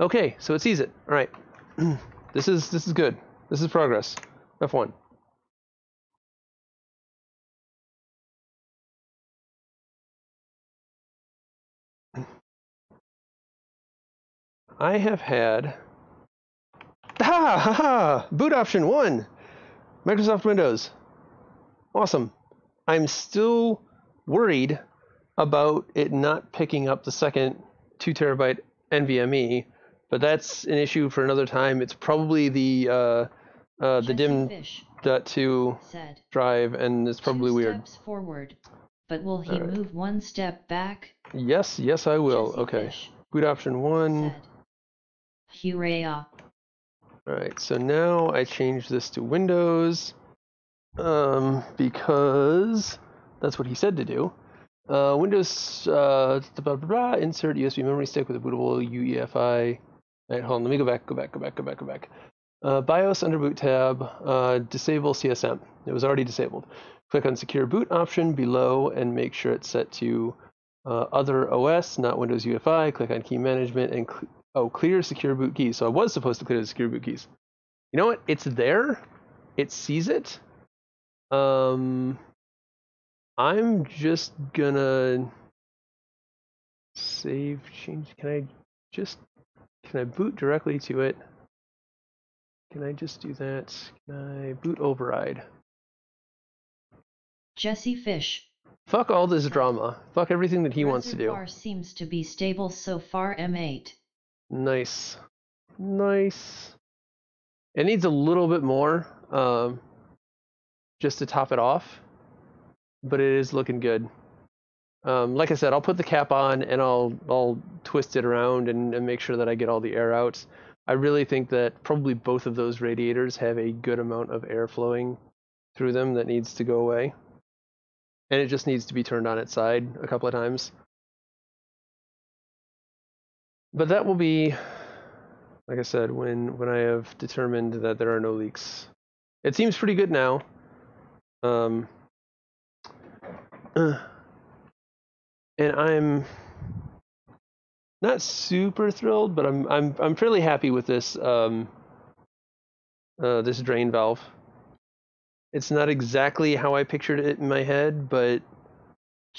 Okay, so it sees it. All right. This is good. This is progress. F1. I have had boot option 1, Microsoft Windows. Awesome. I'm still worried about it not picking up the second 2 terabyte NVMe, but that's an issue for another time. It's probably the DIMM.2 drive, and it's probably 2 weird. steps forward, but will he move 1 step back? Yes, I will. Jesse okay. Fish Boot option 1. Hooray. Alright, so now I change this to Windows, because that's what he said to do. Windows, insert USB memory stick with a bootable UEFI. Alright, hold on, let me go back. BIOS under boot tab, disable CSM. It was already disabled. Click on secure boot option below and make sure it's set to other OS, not Windows UEFI. Click on key management and clear secure boot keys. So I was supposed to clear the secure boot keys. You know what? It's there. It sees it. I'm just gonna save change. Can I boot directly to it? Can I just do that? Can I boot override? Jesse Fish. Fuck all this drama. Fuck everything that he wants to do. Reservoir seems to be stable so far, M8. Nice. It needs a little bit more, just to top it off, but it is looking good. Like I said, I'll put the cap on and I'll twist it around and make sure that I get all the air out. I really think that probably both of those radiators have a good amount of air flowing through them that needs to go away. And it just needs to be turned on its side a couple of times. But that will be, like I said, when I have determined that there are no leaks. It seems pretty good now. And I'm not super thrilled, but I'm fairly happy with this this drain valve. It's not exactly how I pictured it in my head, but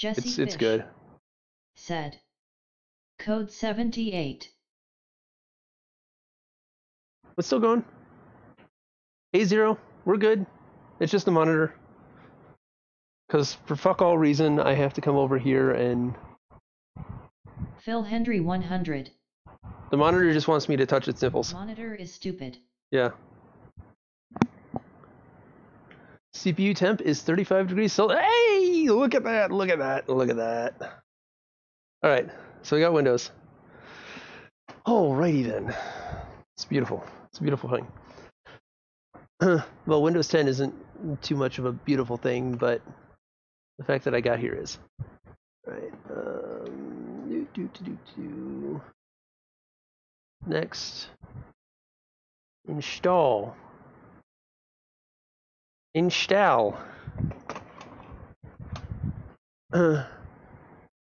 it's good. Said. Code 78. It's still going. A0, we're good. It's just the monitor. Because for fuck all reason, I have to come over here and... Phil Hendry 100. The monitor just wants me to touch its nipples. Monitor is stupid. Yeah. CPU temp is 35 degrees Celsius. Hey, look at that, look at that, look at that. All right, so we got Windows. Alrighty then. It's beautiful. It's a beautiful thing. Well, Windows 10 isn't too much of a beautiful thing, but the fact that I got here is. All right. Next. Install.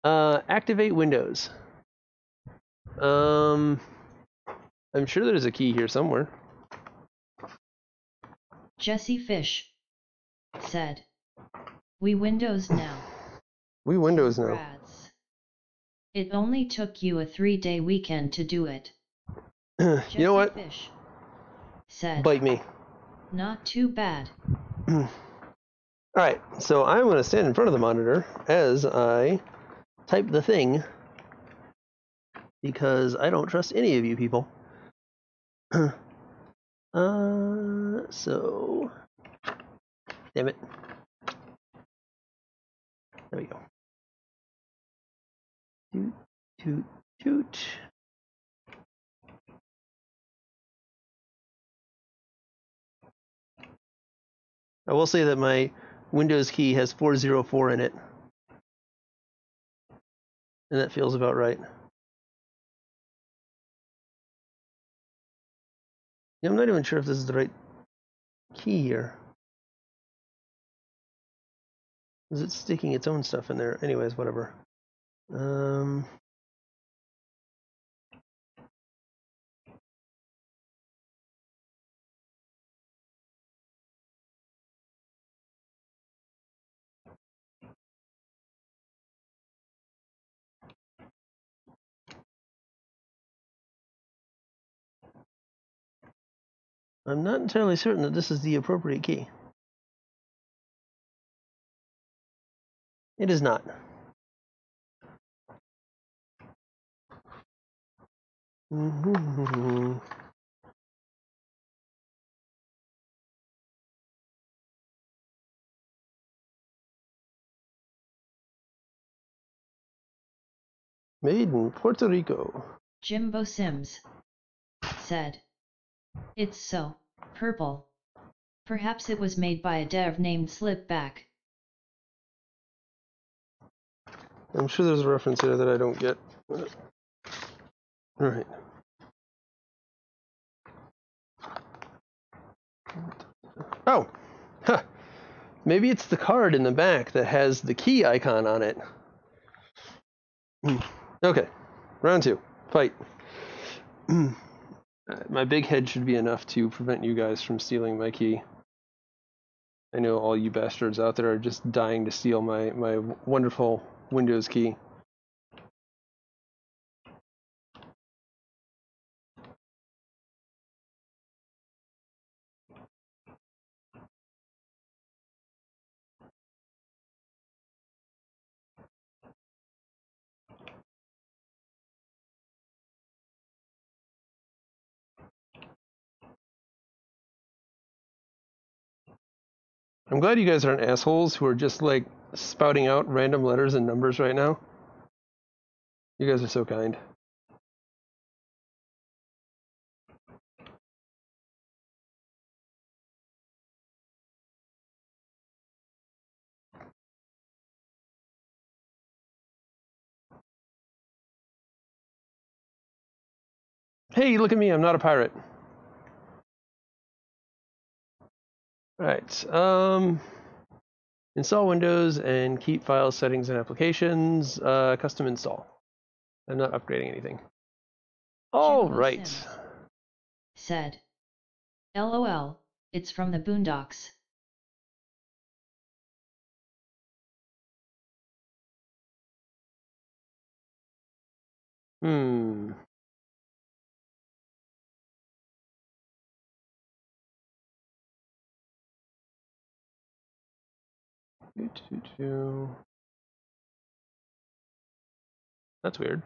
Activate Windows. I'm sure there's a key here somewhere. Jesse Fish said, "We Windows now." We Windows now. Congrats. It only took you a 3-day weekend to do it. You know what? Fish said, "Bite me." "Not too bad." Alright, so I'm going to stand in front of the monitor as I type the thing, because I don't trust any of you people. So... Damn it. There we go. Toot, toot, toot. I will say that my Windows key has 404 in it. And that feels about right. Yeah, I'm not even sure if this is the right key here. Is it sticking its own stuff in there? Anyways, whatever. I'm not entirely certain that this is the appropriate key. It is not. Made in Puerto Rico. Jimbo Sims said, "It's so purple. Perhaps it was made by a dev named Slipback." I'm sure there's a reference here that I don't get. Alright. Oh! Huh. Maybe it's the card in the back that has the key icon on it. Okay. Round 2. Fight. My big head should be enough to prevent you guys from stealing my key. I know all you bastards out there are just dying to steal my wonderful Windows key. I'm glad you guys aren't assholes who are just like spouting out random letters and numbers right now. You guys are so kind. Hey, look at me, I'm not a pirate. Alright, install Windows and keep files, settings, and applications. Custom install. I'm not upgrading anything. Alright. Said, "LOL, it's from the Boondocks." That's weird.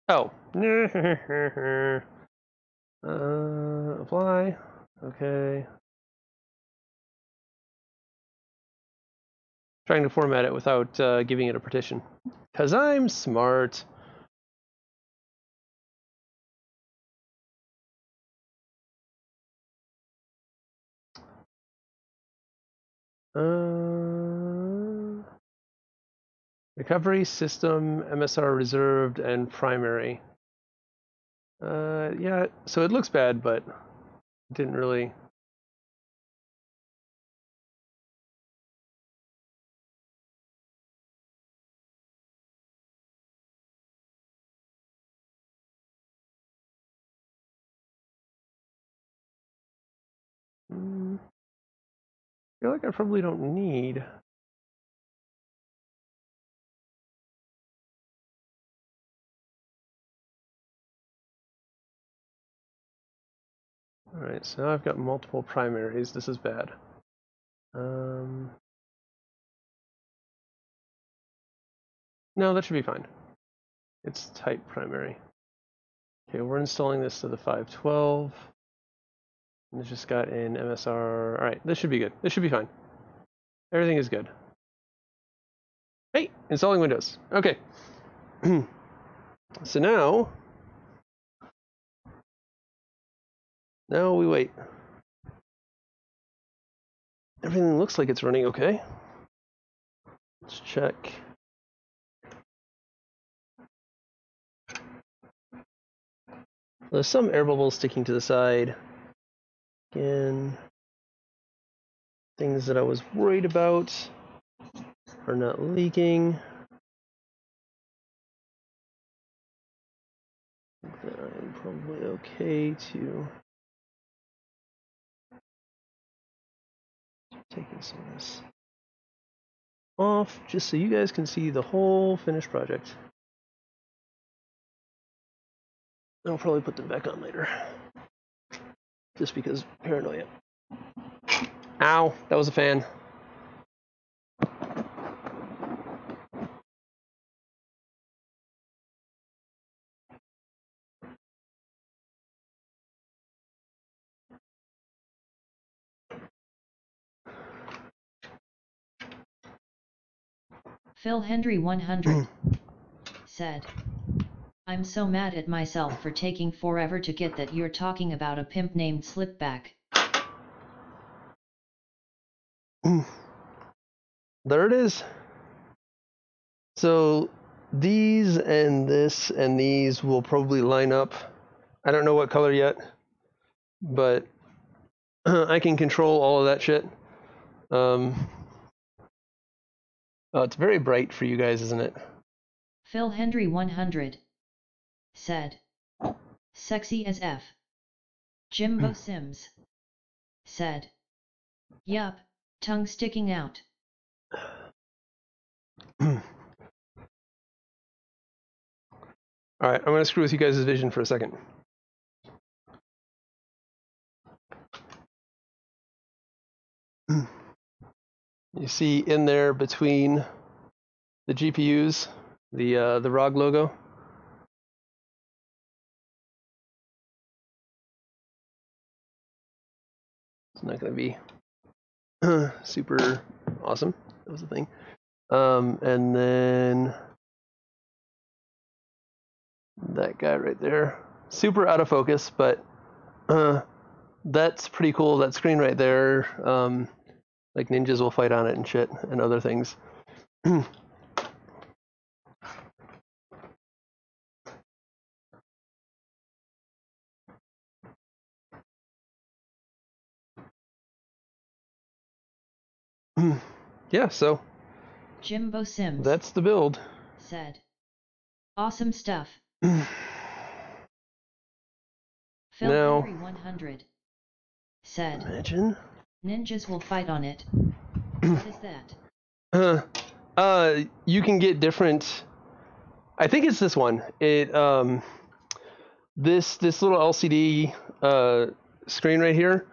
Oh. Apply. Okay. Trying to format it without giving it a partition. Because I'm smart. Recovery system, MSR reserved, and primary. Yeah, so it looks bad, but it didn't really. I feel like I probably don't need. Alright, so now I've got multiple primaries. This is bad. No, that should be fine. It's type primary. Okay, we're installing this to the 512. And it's just got an MSR. Alright, this should be good. This should be fine. Everything is good. Hey, installing Windows. Okay. So now we wait. Everything looks like it's running okay. Let's check. There's some air bubbles sticking to the side. Again, things that I was worried about are not leaking. I think that I'm probably okay to taking some of this off just so you guys can see the whole finished project. I'll probably put them back on later. Just because paranoia. Ow, that was a fan. Phil Hendry 100 said, I'm so mad at myself for taking forever to get that you're talking about a pimp named Slipback. There it is. So these and this and these will probably line up. I don't know what color yet, but I can control all of that shit. Oh, it's very bright for you guys, isn't it? Phil Hendry 100 said, sexy as F. Jimbo Sims said, yup, tongue sticking out. Alright, I'm going to screw with you guys' vision for a second. You see in there between the GPUs, the ROG logo? It's not going to be super awesome. That was the thing. And then that guy right there. Super out of focus, but that's pretty cool. That screen right there. Like ninjas will fight on it and shit and other things. Yeah, so Jimbo Sims that's the build. Said, awesome stuff. Phil Now, Henry 100 said, imagine ninjas will fight on it. What is that? You can get different. I think it's this one. It this little LCD screen right here.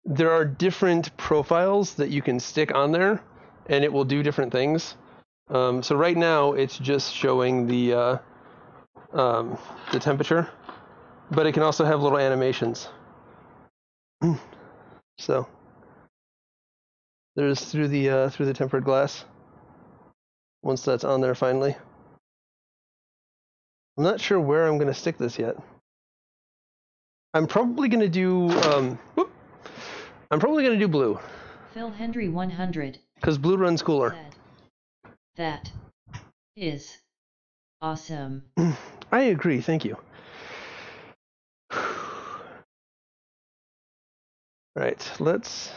There are different profiles that you can stick on there, and it will do different things. So right now it's just showing the temperature, but it can also have little animations. So there's through the tempered glass. Once that's on there finally. I'm not sure where I'm going to stick this yet. I'm probably going to do blue. Phil Hendry 100. Because blue runs cooler. Said, that is awesome. I agree, thank you. Alright, let's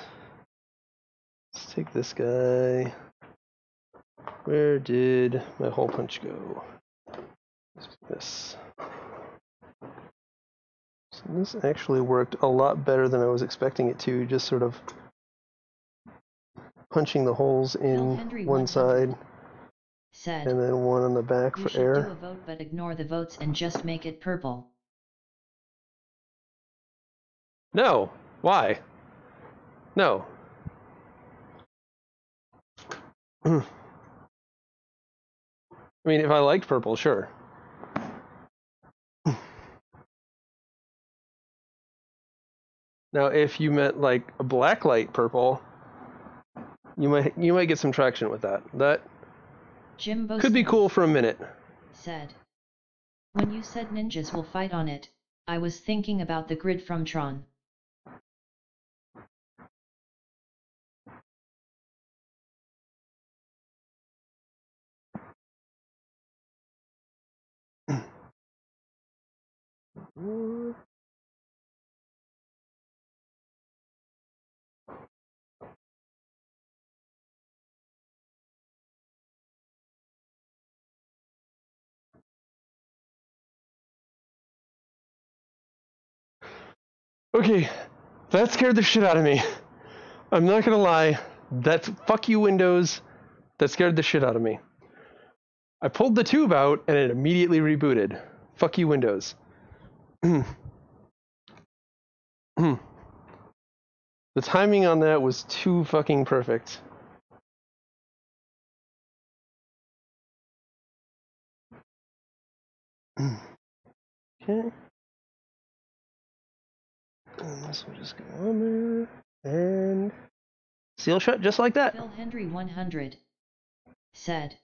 take this guy. Where did my hole punch go? This. So this actually worked a lot better than I was expecting it to, just sort of punching the holes in one side said, and then one on the back for air. You should do a vote but ignore the votes and just make it purple. No. Why? No. I mean, if I liked purple, sure. Now, if you meant like a black light purple, you might get some traction with that. That Jimbo could be cool for a minute. Said, when you said ninjas will fight on it, I was thinking about the grid from Tron. Okay, that scared the shit out of me. I'm not gonna lie. That fuck you Windows. That scared the shit out of me. I pulled the tube out and it immediately rebooted. Fuck you Windows. The timing on that was too fucking perfect. Okay. And this will just go on there. And seal shut just like that. Phil Hendry 100 said,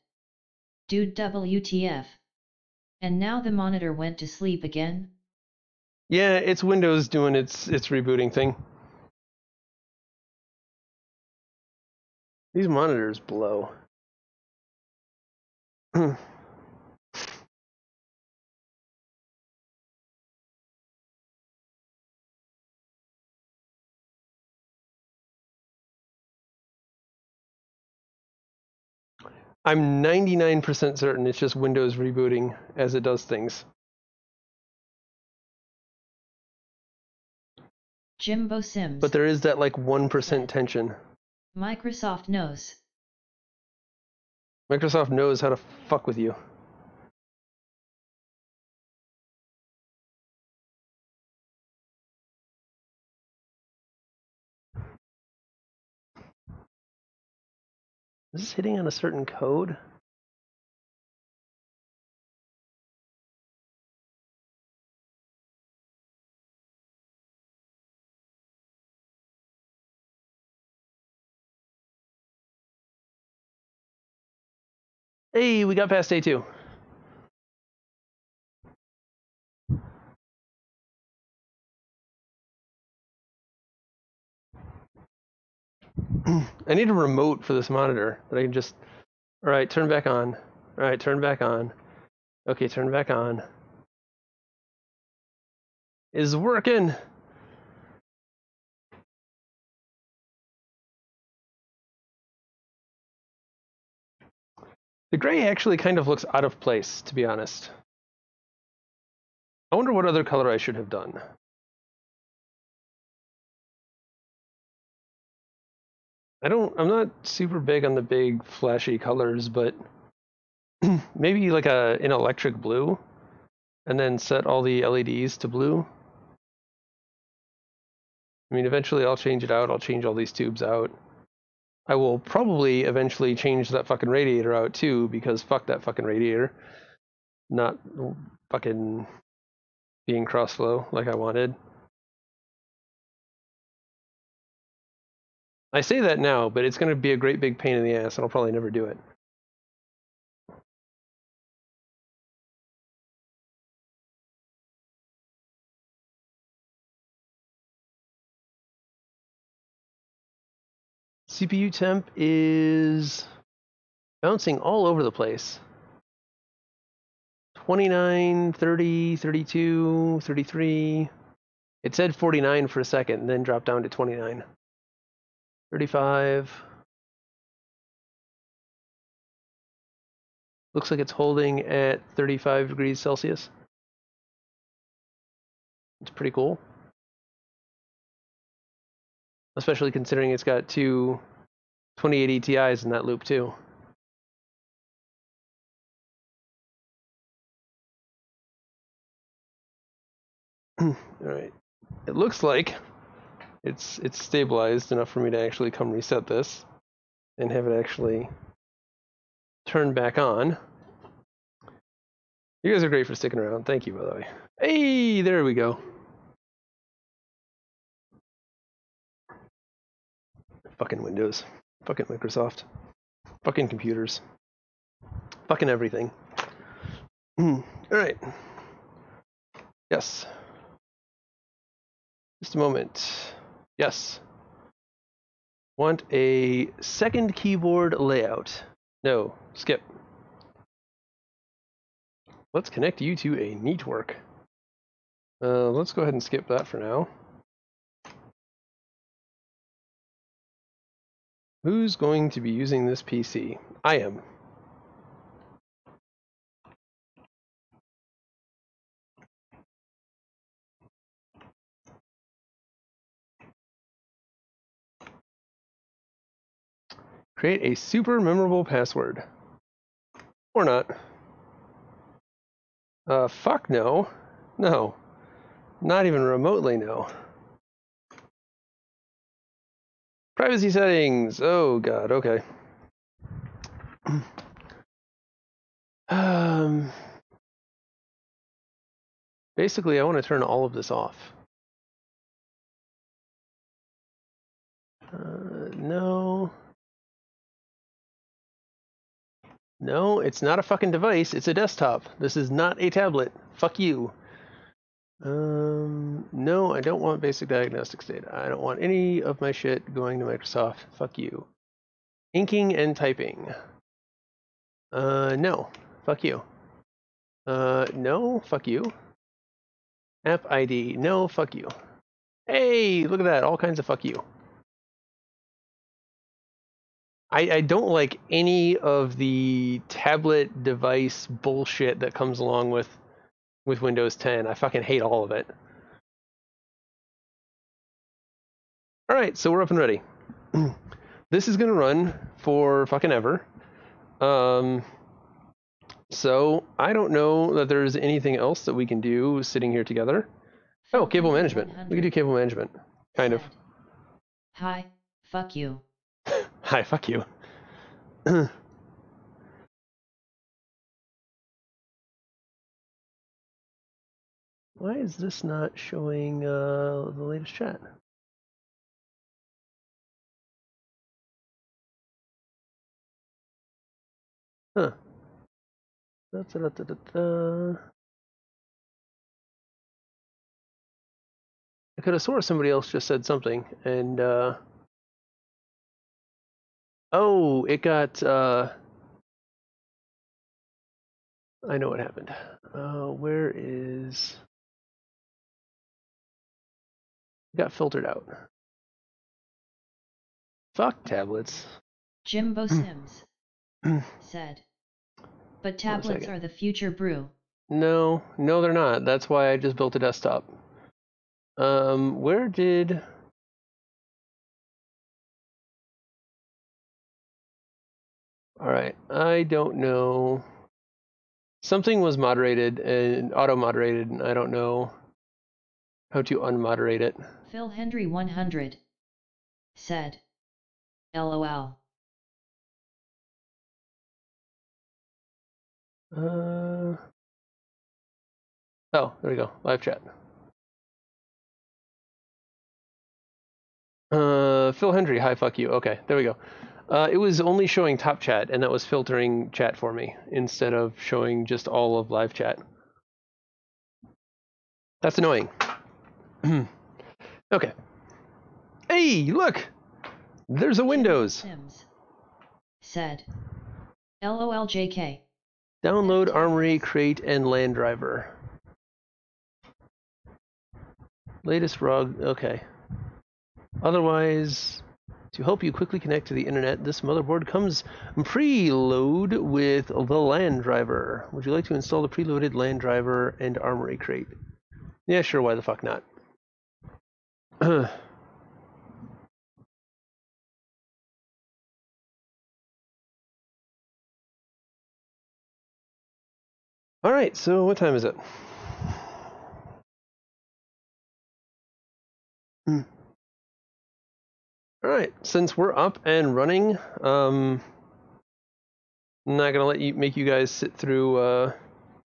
dude WTF. And now the monitor went to sleep again? Yeah, it's Windows doing its rebooting thing. These monitors blow. I'm 99% certain it's just Windows rebooting as it does things. Jimbo Sims. But there is that like 1% tension. Microsoft knows. Microsoft knows how to fuck with you. Is this hitting on a certain code? Hey, we got past day 2. I need a remote for this monitor that I can just... Alright, turn back on. Alright, turn back on. Okay, turn back on. It's working! The gray actually kind of looks out of place, to be honest. I wonder what other color I should have done. I'm not super big on the big flashy colors, but maybe like an electric blue and then set all the LEDs to blue. I mean, eventually I'll change it out. I'll change all these tubes out. I will probably eventually change that fucking radiator out too, because fuck that fucking radiator. Not fucking being cross-flow like I wanted. I say that now, but it's going to be a great big pain in the ass, and I'll probably never do it. CPU temp is bouncing all over the place. 29, 30, 32, 33. It said 49 for a second, and then dropped down to 29. 35. Looks like it's holding at 35 degrees Celsius. It's pretty cool. Especially considering it's got two 2080 Ti's in that loop too. All right. It looks like it's stabilized enough for me to actually come reset this and have it actually turn back on. You guys are great for sticking around. Thank you, by the way. Hey, there we go. Fucking Windows. Fucking Microsoft. Fucking computers. Fucking everything. All right. Yes. Just a moment. Yes. Want a second keyboard layout. No, skip. Let's connect you to a network. Let's go ahead and skip that for now. Who's going to be using this PC? I am. Create a super memorable password. Or not. Fuck no. No. Not even remotely no. Privacy settings. Oh god, okay. Basically, I want to turn all of this off. No. No, it's not a fucking device. It's a desktop. This is not a tablet. Fuck you. No, I don't want basic diagnostics data. I don't want any of my shit going to Microsoft. Fuck you. Inking and typing. No. Fuck you. No. Fuck you. App ID. No. Fuck you. Hey, look at that. All kinds of fuck you. I don't like any of the tablet device bullshit that comes along with Windows 10. I fucking hate all of it. All right, so we're up and ready. This is gonna run for fucking ever. So I don't know that there's anything else that we can do sitting here together. Oh, cable management. We can do cable management, kind of. Hi, fuck you. Hi, fuck you. Why is this not showing the latest chat? Huh. I could have swore somebody else just said something, and oh, it got I know what happened. Where is it got filtered out? Fuck tablets. Jimbo Sims said. But tablets are the future brew. No, they're not. That's why I just built a desktop. Where did... Alright, I don't know. Something was moderated and auto-moderated, and I don't know how to unmoderate it. Phil Hendry 100 said. LOL. Oh, there we go. Live chat. Phil Hendry, hi, fuck you. Okay, there we go. It was only showing top chat, and that was filtering chat for me instead of showing just all of live chat. That's annoying. Okay. Hey, look! There's a Windows. Sims said, LOL JK. Download Armory, Crate, and Land Driver. Latest ROG, okay. Otherwise, to help you quickly connect to the internet, this motherboard comes preload with the LAN driver. Would you like to install the preloaded LAN driver and Armory Crate? Yeah, sure, why the fuck not? Alright, so what time is it? Alright, since we're up and running, I'm not gonna make you guys sit through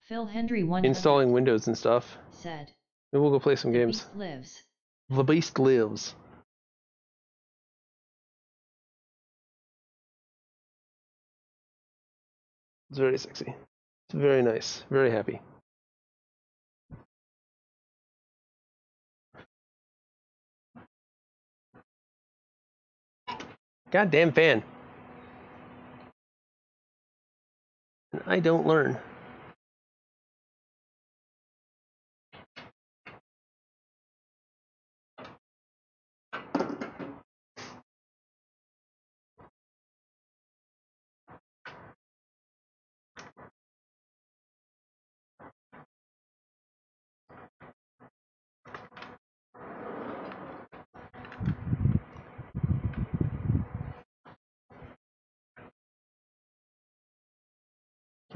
Phil Hendry installing Windows and stuff. Said, maybe we'll go play some games. Beast lives. The Beast lives. It's very sexy. It's very nice. Very happy. Goddamn fan. And I don't learn.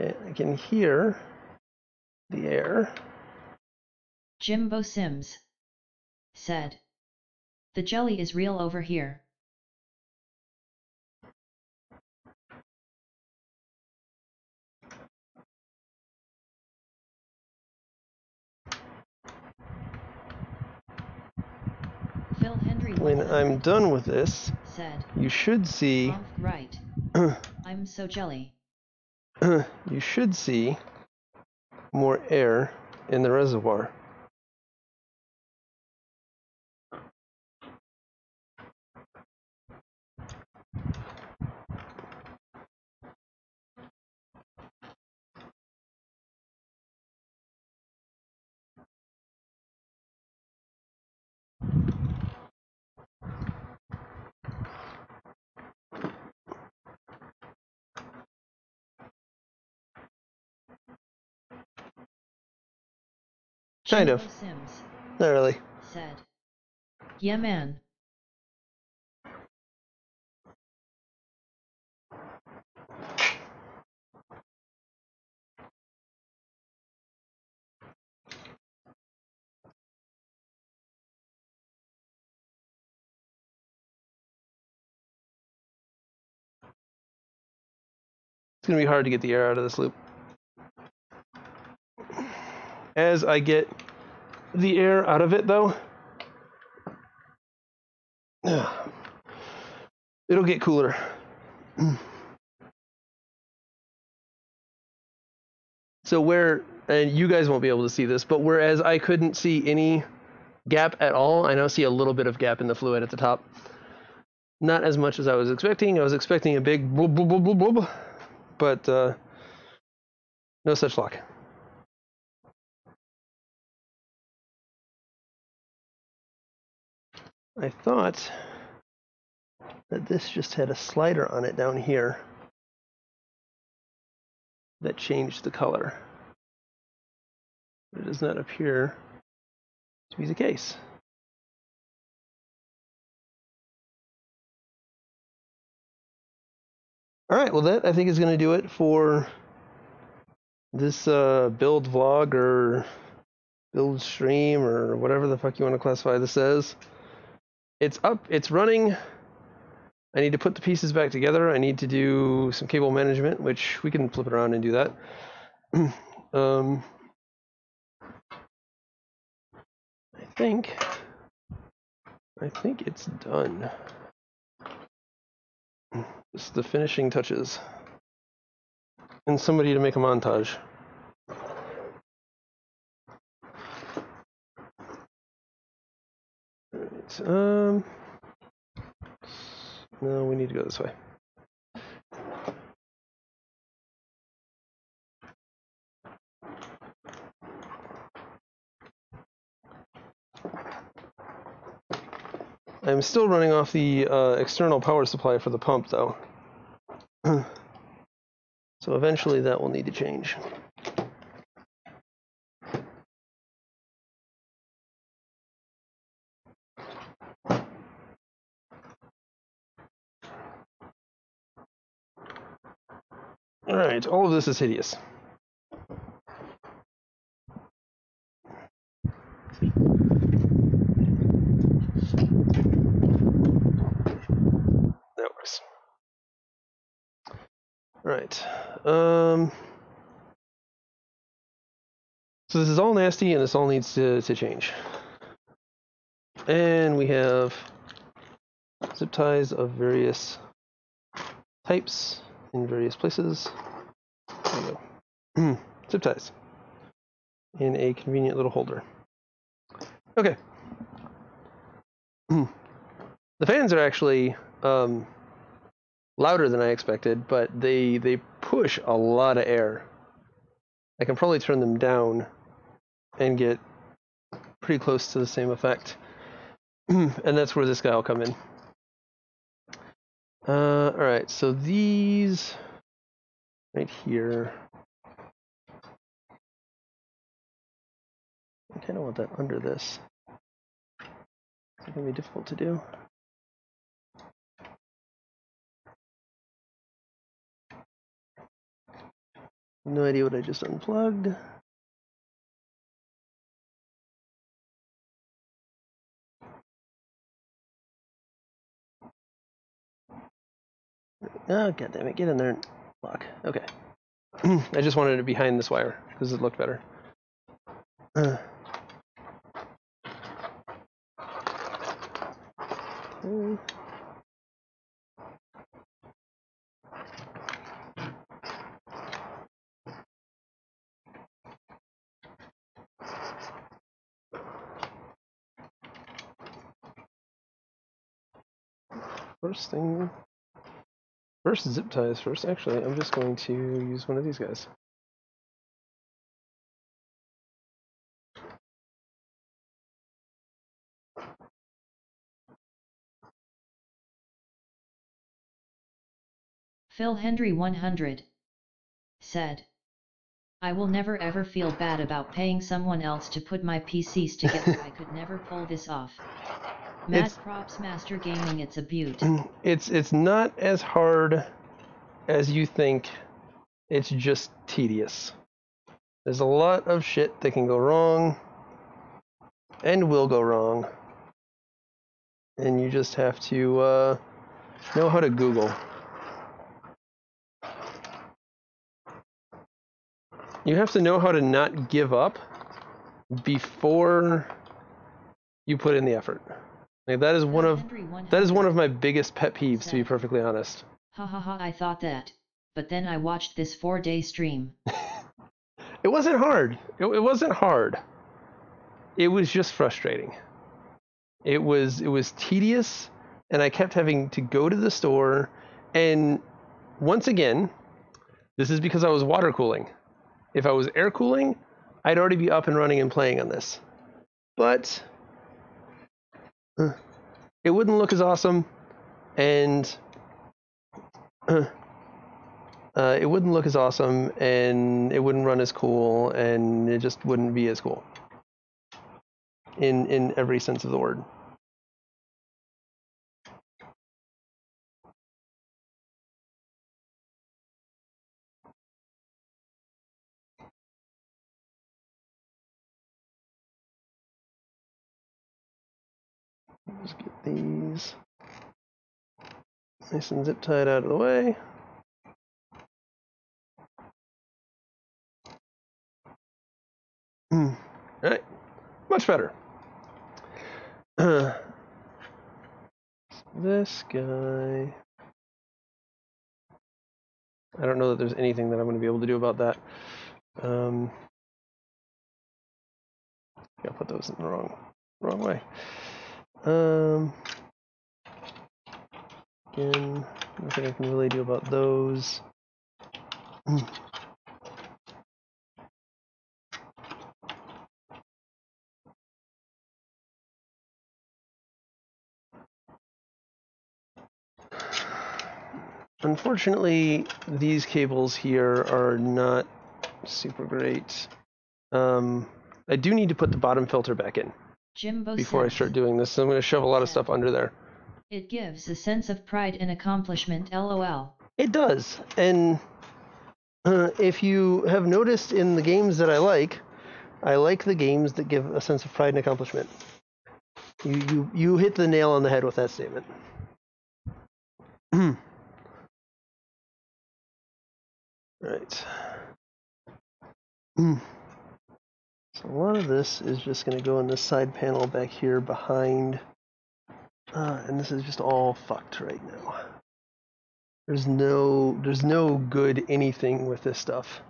Okay, I can hear the air. Jimbo Sims said, the jelly is real over here. Phil Hendry when I'm done with this, said, you should see right. I'm so jelly. you should see more air in the reservoir. Kind of. Sims Not really. said, yeah man. It's going to be hard to get the air out of this loop. As I get the air out of it, though, it'll get cooler. So where, and you guys won't be able to see this, but whereas I couldn't see any gap at all, I now see a little bit of gap in the fluid at the top. Not as much as I was expecting. I was expecting a big blub, blub, blub, blub, blub, but no such luck. I thought that this just had a slider on it down here that changed the color. It does not appear to be the case. All right, well that I think is going to do it for this build vlog or build stream or whatever the fuck you want to classify this as. It's up, it's running. I need to put the pieces back together. I need to do some cable management, which we can flip it around and do that. I think it's done. Just the finishing touches. And somebody to make a montage. Alright, no, we need to go this way. I'm still running off the external power supply for the pump, though. So eventually that will need to change. Alright, all of this is hideous. That works. Alright. So this is all nasty, and this all needs to change. And we have zip ties of various types in various places. There we go. Zip ties in a convenient little holder. Okay. The fans are actually louder than I expected, but they push a lot of air. I can probably turn them down and get pretty close to the same effect. And that's where this guy will come in. Alright, so these right here. I kind of want that under this. It's going to be difficult to do. No idea what I just unplugged. Oh, god damn it, get in there and lock. Okay. I just wanted it behind this wire because it looked better. First zip ties first. Actually, I'm just going to use one of these guys. Phil Hendry 100 said, I will never ever feel bad about paying someone else to put my PCs together. I could never pull this off. Mad props Master Gaming, it's a beaut. It's not as hard as you think. It's just tedious. There's a lot of shit that can go wrong and will go wrong. And you just have to know how to Google. You have to know how to not give up before you put in the effort. Like that is one of my biggest pet peeves, to be perfectly honest. Ha ha ha, I thought that, but then I watched this 4-day stream. It wasn't hard. It wasn't hard. It was just frustrating. It was tedious, and I kept having to go to the store, and once again, this is because I was water cooling. If I was air cooling, I'd already be up and running and playing on this. But it wouldn't look as awesome, and it wouldn't look as awesome, and it wouldn't run as cool, and it just wouldn't be as cool in every sense of the word. Just get these nice and zip tied out of the way. All right, much better. This guy, I don't know that there's anything that I'm going to be able to do about that. Yeah, I'll put those in the wrong way. Again, nothing I can really do about those. Unfortunately, these cables here are not super great. I do need to put the bottom filter back in Jimbo before I says, start doing this. So I'm going to shove a lot of stuff under there. It gives a sense of pride and accomplishment, lol. It does. And if you have noticed in the games that I like the games that give a sense of pride and accomplishment. You hit the nail on the head with that statement. Right. So a lot of this is just going to go in this side panel back here behind, and this is just all fucked right now. There's no good anything with this stuff.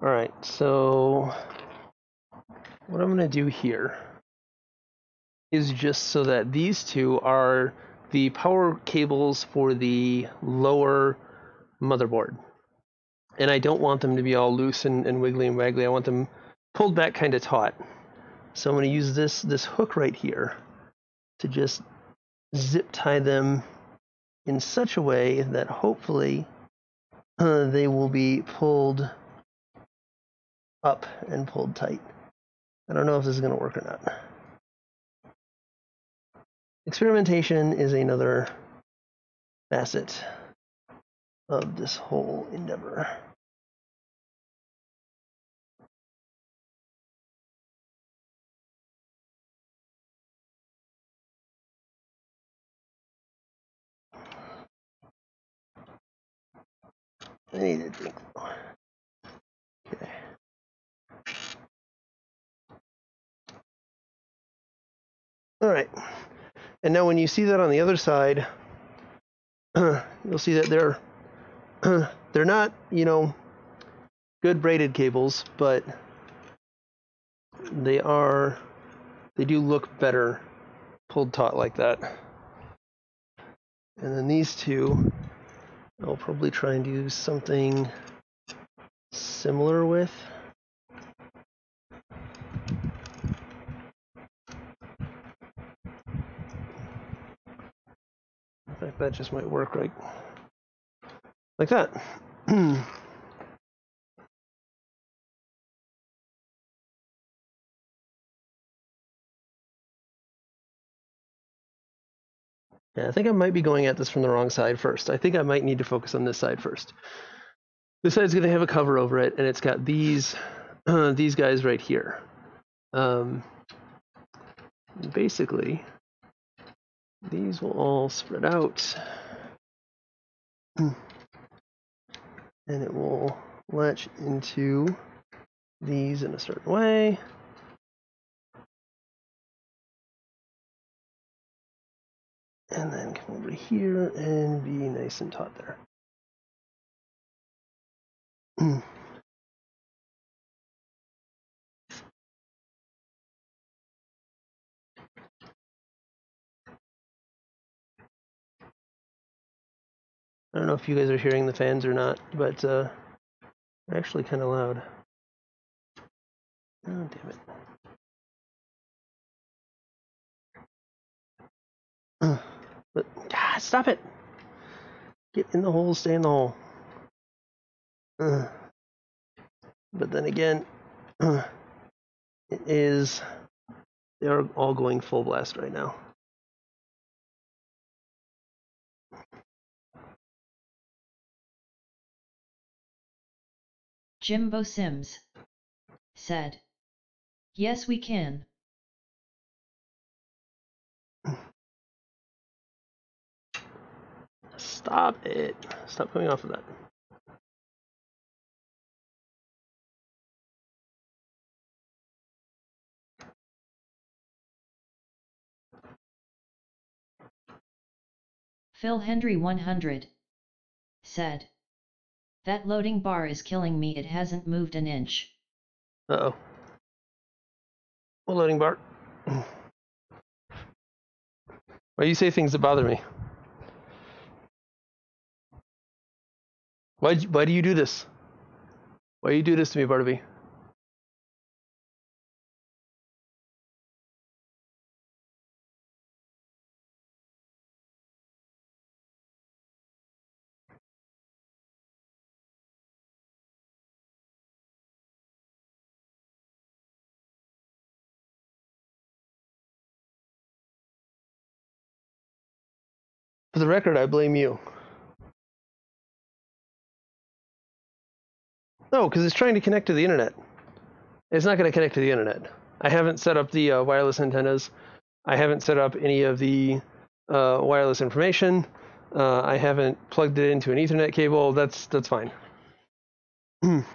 Alright, so what I'm going to do here is just so that these two are the power cables for the lower motherboard. And I don't want them to be all loose and wiggly and waggly. I want them pulled back kind of taut. So I'm going to use this hook right here to just zip tie them in such a way that hopefully they will be pulled up and pulled tight. I don't know if this is going to work or not. Experimentation is another facet of this whole endeavor. I need to think. Okay. All right. And now when you see that on the other side, you'll see that they're not, good braided cables, but they do look better pulled taut like that. And then these two, I'll probably try and do something similar with. In fact, that just might work right like that. Yeah, I think I might be going at this from the wrong side first. I think I might need to focus on this side first. This side's going to have a cover over it, and it's got these guys right here. Basically, these will all spread out, and it will latch into these in a certain way. And then come over here and be nice and taut there. I don't know if you guys are hearing the fans or not, but they're actually kind of loud. Oh, damn it. But, stop it! Get in the hole, stay in the hole. But then again, they're all going full blast right now. Jimbo Sims said, "Yes, we can." Stop it. Stop coming off of that. Phil Hendry 100 said, "That loading bar is killing me, it hasn't moved an inch." Uh-oh. Well, loading bar. Why do you say things that bother me? Why do you do this? Why do you do this to me, Barnaby? For the record, I blame you. No, because it's trying to connect to the internet. It's not going to connect to the internet. I haven't set up the wireless antennas. I haven't set up any of the wireless information. I haven't plugged it into an Ethernet cable. That's fine. I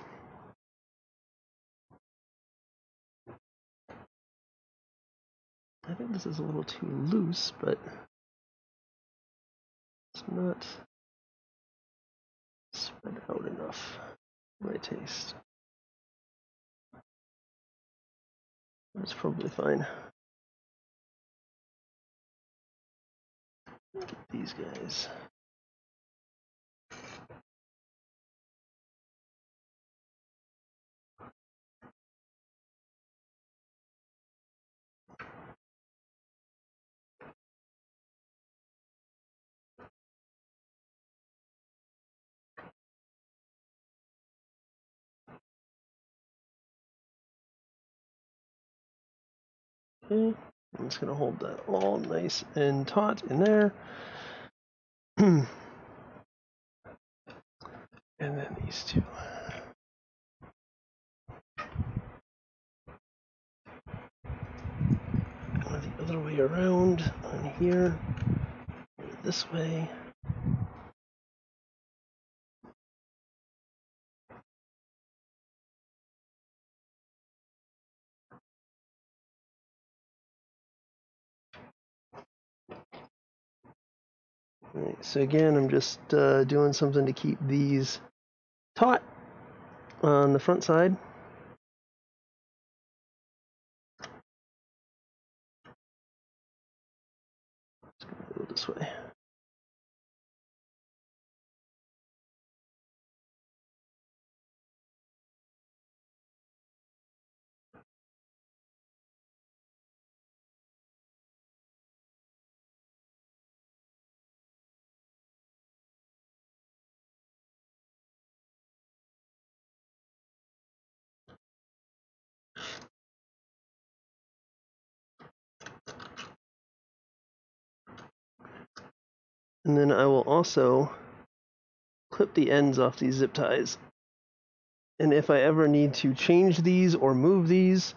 think this is a little too loose, but it's not spread out enough for my taste. That's probably fine. Get these guys. Okay, I'm just going to hold that all nice and taut in there. And then these two. Go the other way around on here. This way. Alright, so again, I'm just doing something to keep these taut on the front side. Just gonna go this way. And then I will also clip the ends off these zip ties. And if I ever need to change these or move these,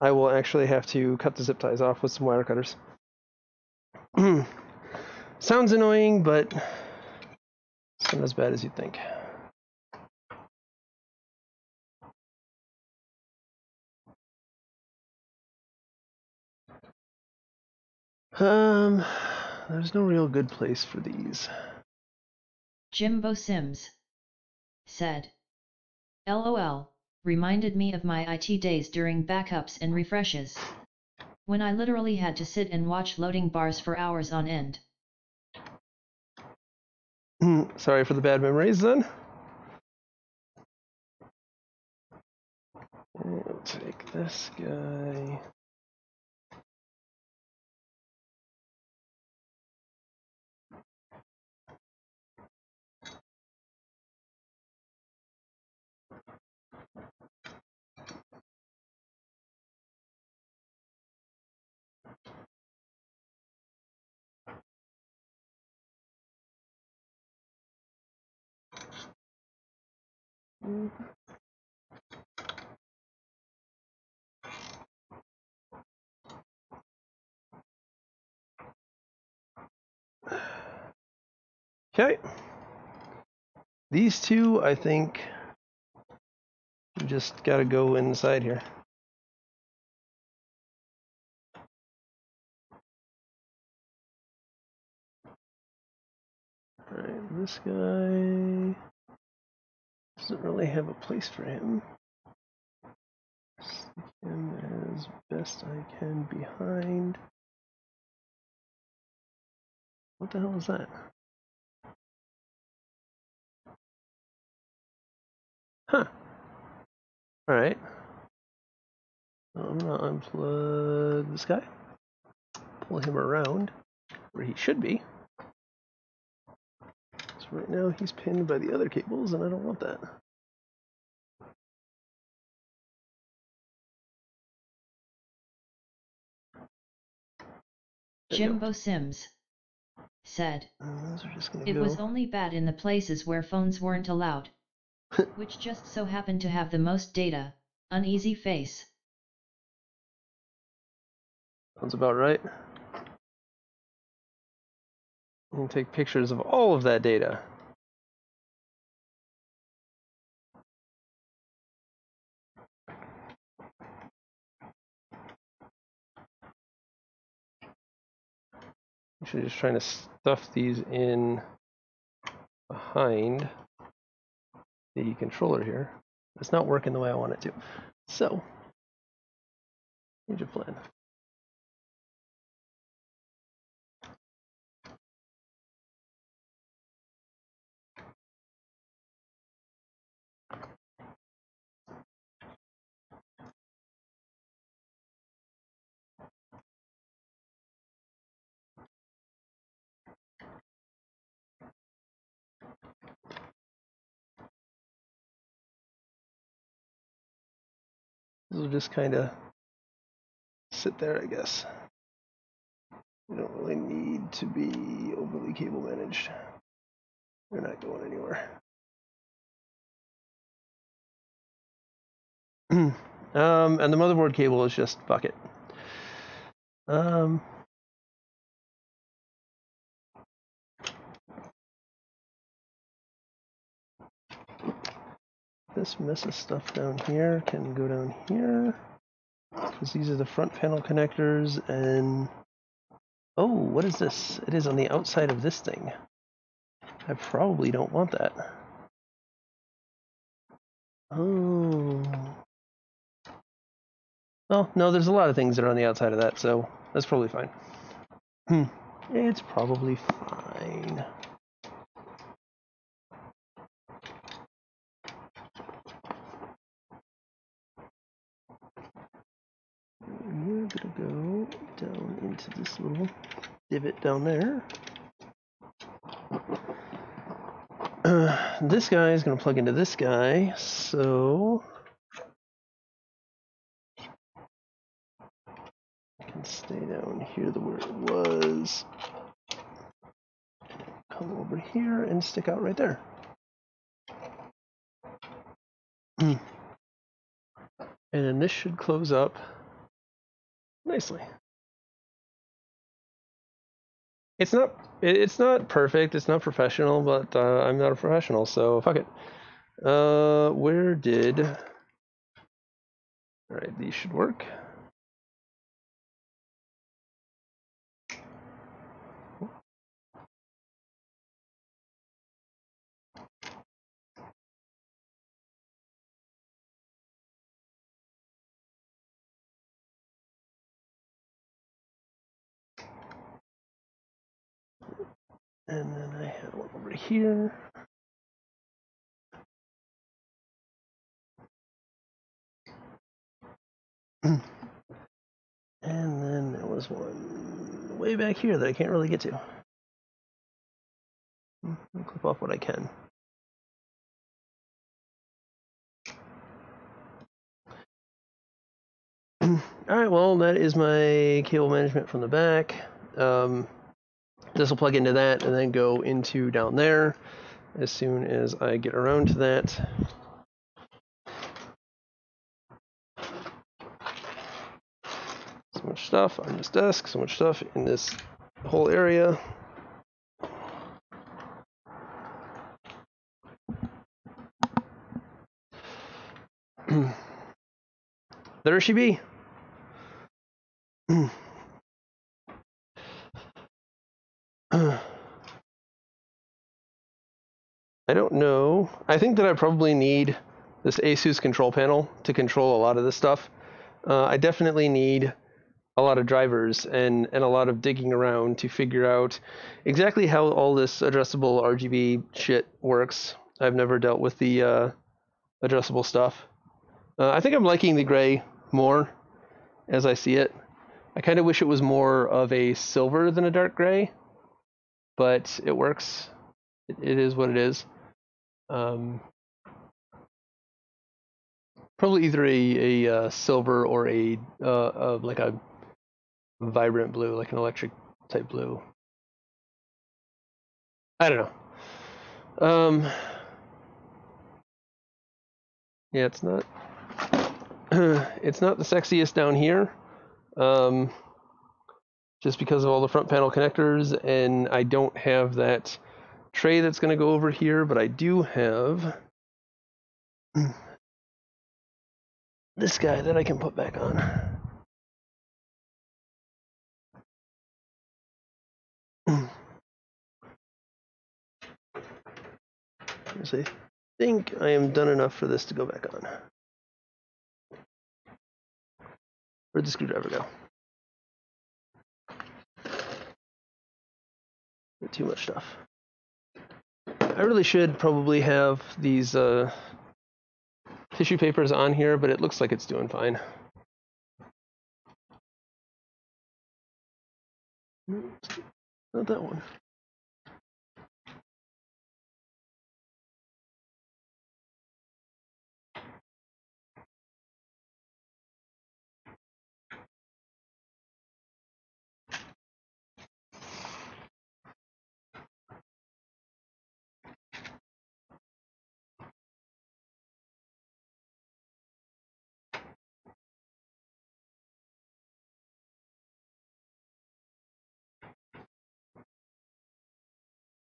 I will actually have to cut the zip ties off with some wire cutters. Sounds annoying, but it's not as bad as you'd think. There's no real good place for these. Jimbo Sims said, "LOL, reminded me of my IT days during backups and refreshes, when I literally had to sit and watch loading bars for hours on end." Sorry for the bad memories then. I'll take this guy. Okay. These two, I think, you just gotta go inside here. Alright, this guy doesn't really have a place for him. Stick him as best I can behind. What the hell is that? Huh. Alright. I'm gonna unplug this guy. Pull him around where he should be. So right now he's pinned by the other cables and I don't want that. Jimbo Sims said, those are just gonna it go. was only bad in the places where phones weren't allowed, which just so happened to have the most data. Uneasy face. Sounds about right. You can take pictures of all of that data. Actually, just trying to stuff these in behind the controller here. It's not working the way I want it to. So, change of plan. This will just kind of sit there, I guess. We don't really need to be overly cable managed. They're not going anywhere. And the motherboard cable is just bucket. This mess of stuff down here can go down here, because these are the front panel connectors, and oh, what is this? It is on the outside of this thing. I probably don't want that. Oh. Well, no, there's a lot of things that are on the outside of that, so that's probably fine. It's probably fine. We're gonna go down into this little divot down there. This guy is gonna plug into this guy, so I can stay down here where it was. Come over here and stick out right there. And then this should close up nicely. It's not perfect, it's not professional, but I'm not a professional, so fuck it. Where did... Alright, these should work. And then I had one over here. And then there was one way back here that I can't really get to. I'll clip off what I can. Alright, well, that is my cable management from the back. This will plug into that and then go into down there as soon as I get around to that. So much stuff on this desk, so much stuff in this whole area. There she be. I don't know. I think that I probably need this Asus control panel to control a lot of this stuff. I definitely need a lot of drivers and a lot of digging around to figure out exactly how all this adjustable RGB shit works. I've never dealt with the adjustable stuff. I think I'm liking the gray more as I see it. I kind of wish it was more of a silver than a dark gray, but it works. It is what it is. Probably either a silver or a like a vibrant blue, like an electric type blue. I don't know. Yeah, it's not it's not the sexiest down here. Just because of all the front panel connectors, and I don't have that tray that's going to go over here, but I do have this guy that I can put back on. I think I am done enough for this to go back on. Where'd the screwdriver go? Too much stuff. I really should probably have these tissue papers on here, but it looks like it's doing fine. Not that one.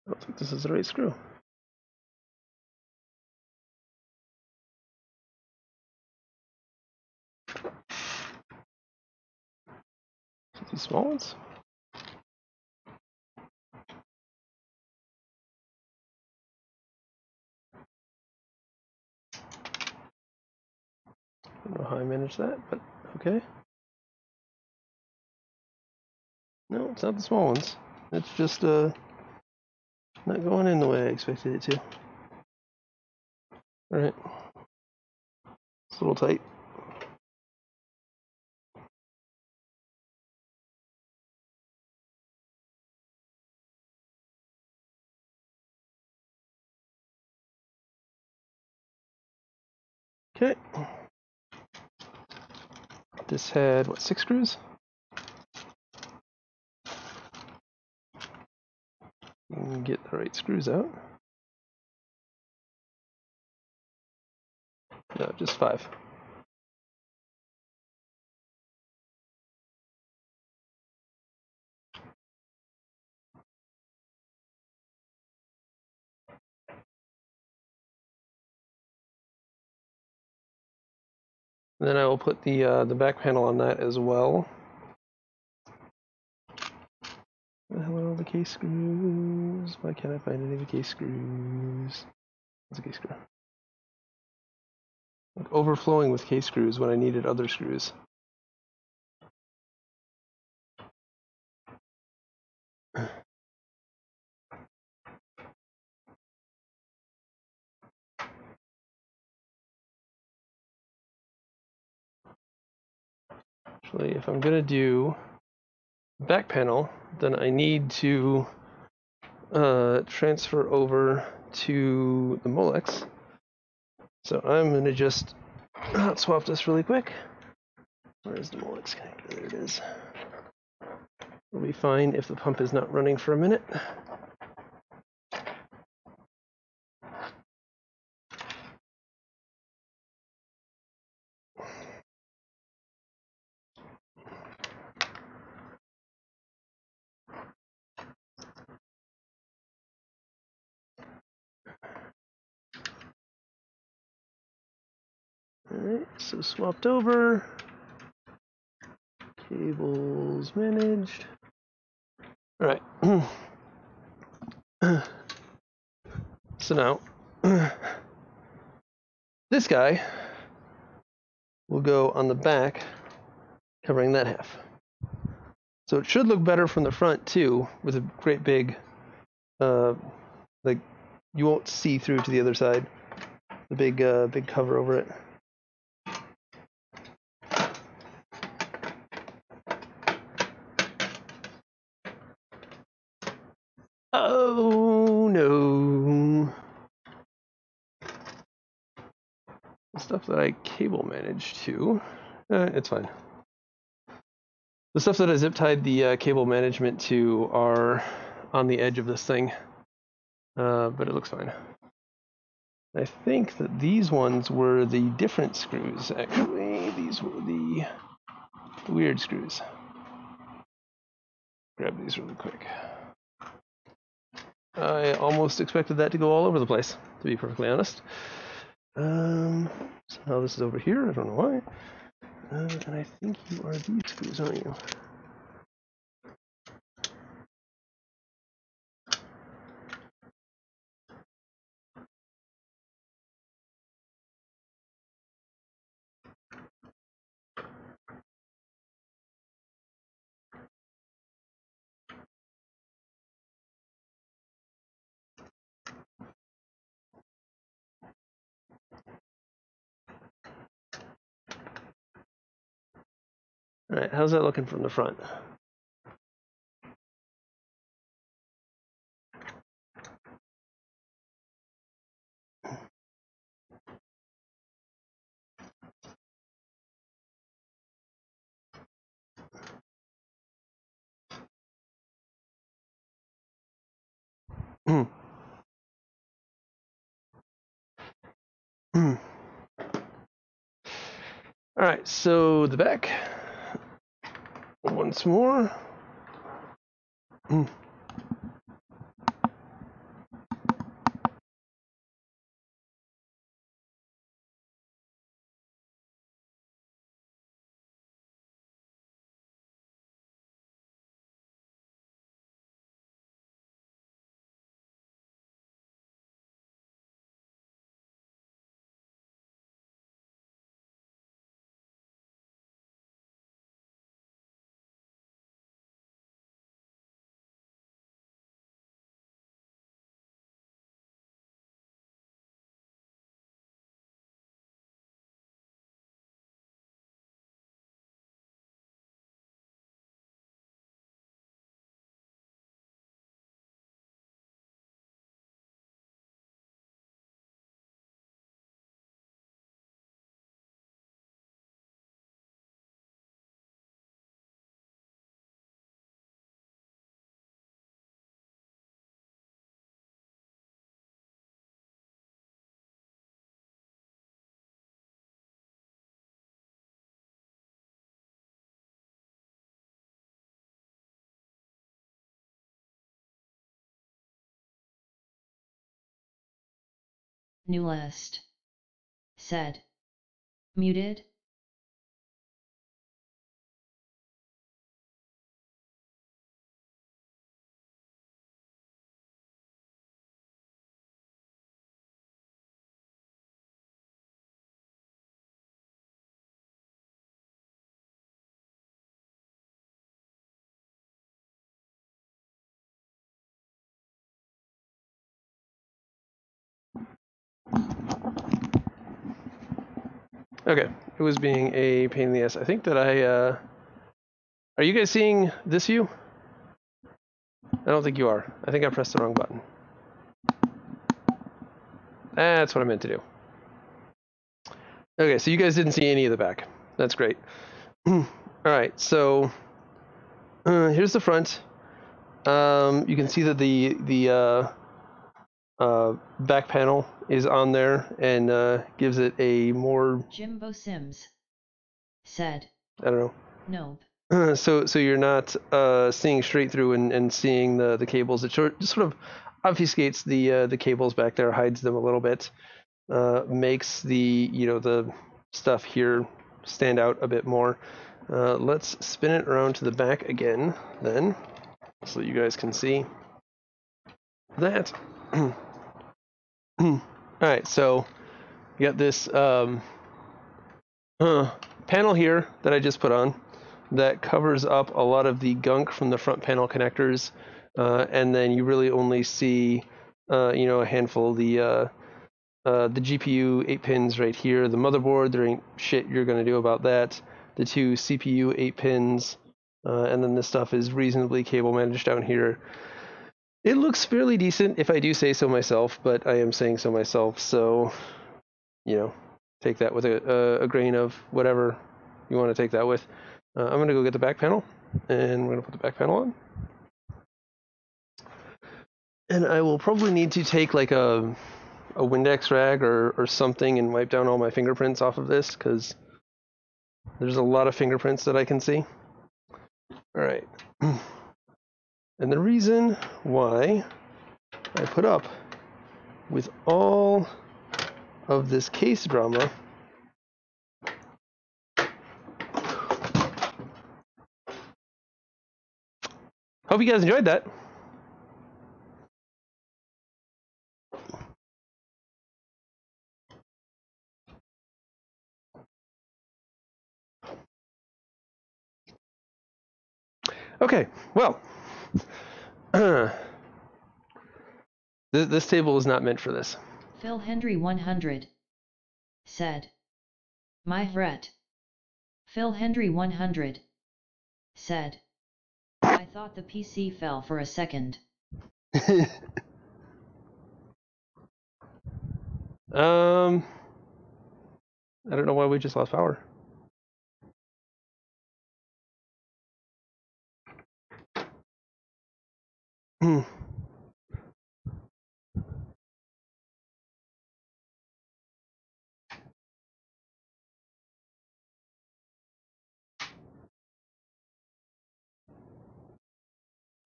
I don't think this is the right screw. These small ones? I don't know how I managed that, but okay. No, it's not the small ones. It's just not going in the way I expected it to. Alright. It's a little tight. Okay. This had, what, 6 screws? Get the right screws out. No, just 5. And then I will put the back panel on that as well. Where the hell are all the case screws? Why can't I find any of the case screws? What's a case screw? Like overflowing with case screws when I needed other screws. Actually, if I'm gonna do back panel, then I need to transfer over to the Molex. So I'm gonna just hot swap this really quick. Where's the Molex connector? There it is. It'll be fine if the pump is not running for a minute. Alright, so swapped over. Cables managed. Alright. So now, this guy will go on the back, covering that half. So it should look better from the front too, with a great big, like, you won't see through to the other side. The big cover over it. Oh no! The stuff that I cable managed to, it's fine. The stuff that I zip tied the cable management to are on the edge of this thing, but it looks fine. I think that these ones were the different screws, actually. These were the weird screws. Grab these really quick. I almost expected that to go all over the place, to be perfectly honest. So now this is over here, I don't know why. And I think you are these screws, aren't you? Alright, how's that looking from the front? Alright, so the back. Once more. New list. Said. Muted. Okay, it was being a pain in the ass. I think that are you guys seeing this view? I don't think you are. I think I pressed the wrong button. That's what I meant to do. Okay, so you guys didn't see any of the back. That's great. Alright, so here's the front. You can see that the back panel is on there and gives it a more... Jimbo Sims. Said. I don't know. Nope. So you're not seeing straight through and seeing the cables. It sort of obfuscates the cables back there, hides them a little bit, makes the stuff here stand out a bit more. Let's spin it around to the back again then, so you guys can see that. Alright, so you got this panel here that I just put on that covers up a lot of the gunk from the front panel connectors, and then you really only see a handful of the GPU 8 pins right here, the motherboard, there ain't shit you're going to do about that, the two CPU 8 pins, and then this stuff is reasonably cable managed down here. It looks fairly decent if I do say so myself, but I am saying so myself, so take that with a grain of whatever you want to take that with. I'm going to go get the back panel, and we're going to put the back panel on. And I will probably need to take like a Windex rag or something and wipe down all my fingerprints off of this, because there's a lot of fingerprints that I can see. Alright. And the reason why I put up with all of this case drama hope you guys enjoyed that. Okay, well, this table is not meant for this. Phil Hendry 100 said, "My threat." Phil Hendry 100 said, "I thought the PC fell for a second." I don't know why we just lost power.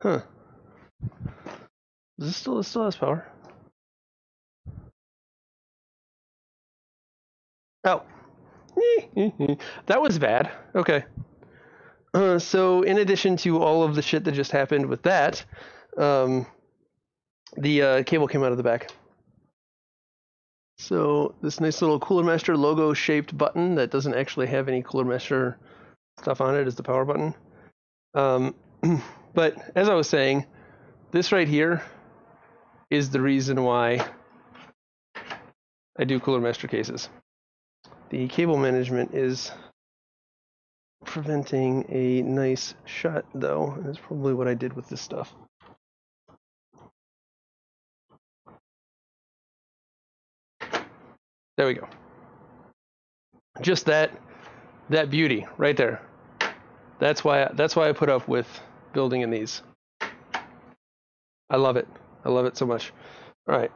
Huh. This still has power. Oh. That was bad. Okay. So in addition to all of the shit that just happened with that, the cable came out of the back. So this nice little Cooler Master logo shaped button that doesn't actually have any Cooler Master stuff on it is the power button. But as I was saying, this right here is the reason why I do Cooler Master cases. The cable management is preventing a nice shut, though, and that's probably what I did with this stuff. There we go. Just that beauty right there. That's why I put up with building in these. I love it. I love it so much. All right.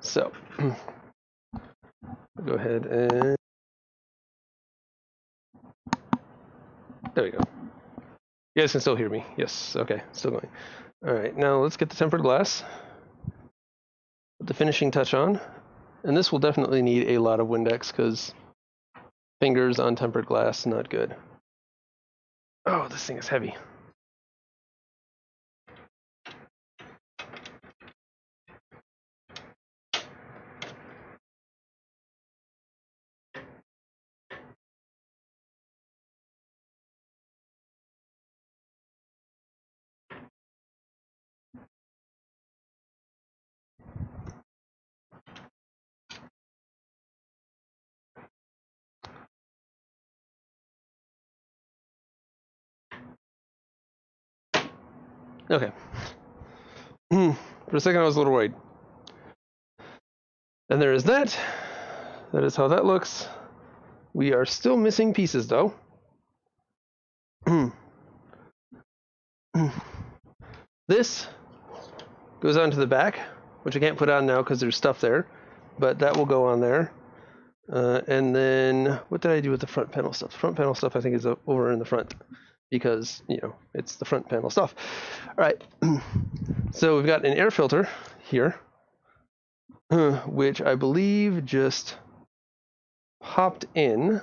So go ahead and there we go. You guys can still hear me. Yes. Okay. Still going. All right. Now let's get the tempered glass. Put the finishing touch on, and this will definitely need a lot of Windex because fingers on tempered glass not good. Oh, this thing is heavy. Okay. For a second I was a little worried. And there is that. That is how that looks. We are still missing pieces though. This goes onto the back, which I can't put on now because there's stuff there, but that will go on there. And then what did I do with the front panel stuff? The front panel stuff I think is over in the front because, it's the front panel stuff. All right. So we've got an air filter here. which I believe just popped in.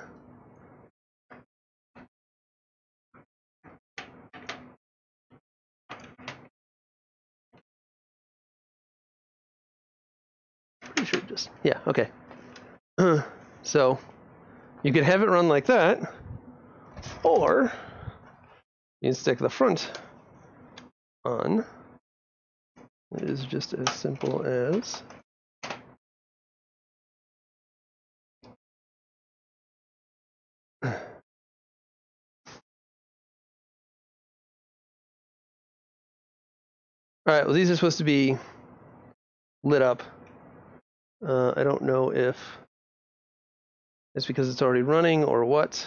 Pretty sure just, yeah, okay. So you could have it run like that, or you can stick the front on. It is just as simple as alright, well these are supposed to be lit up. I don't know if it's because it's already running or what.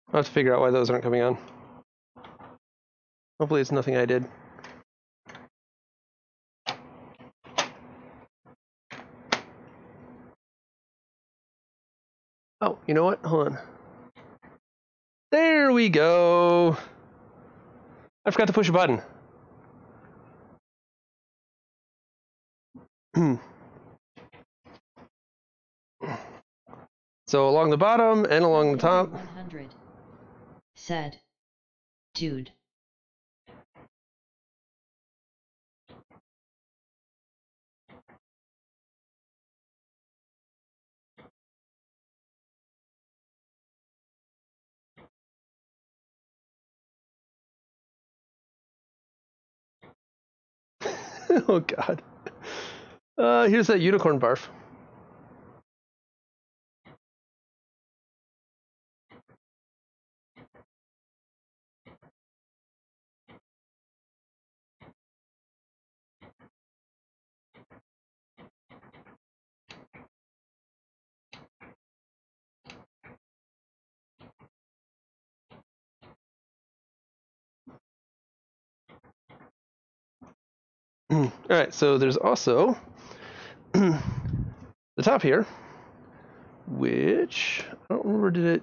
I'll have to figure out why those aren't coming on. Hopefully it's nothing I did. Oh, you know what? Hold on. There we go. I forgot to push a button. So along the bottom and along the top. 100 said, dude. Oh God. Here's that unicorn barf. All right, so there's also the top here, which I don't remember. Did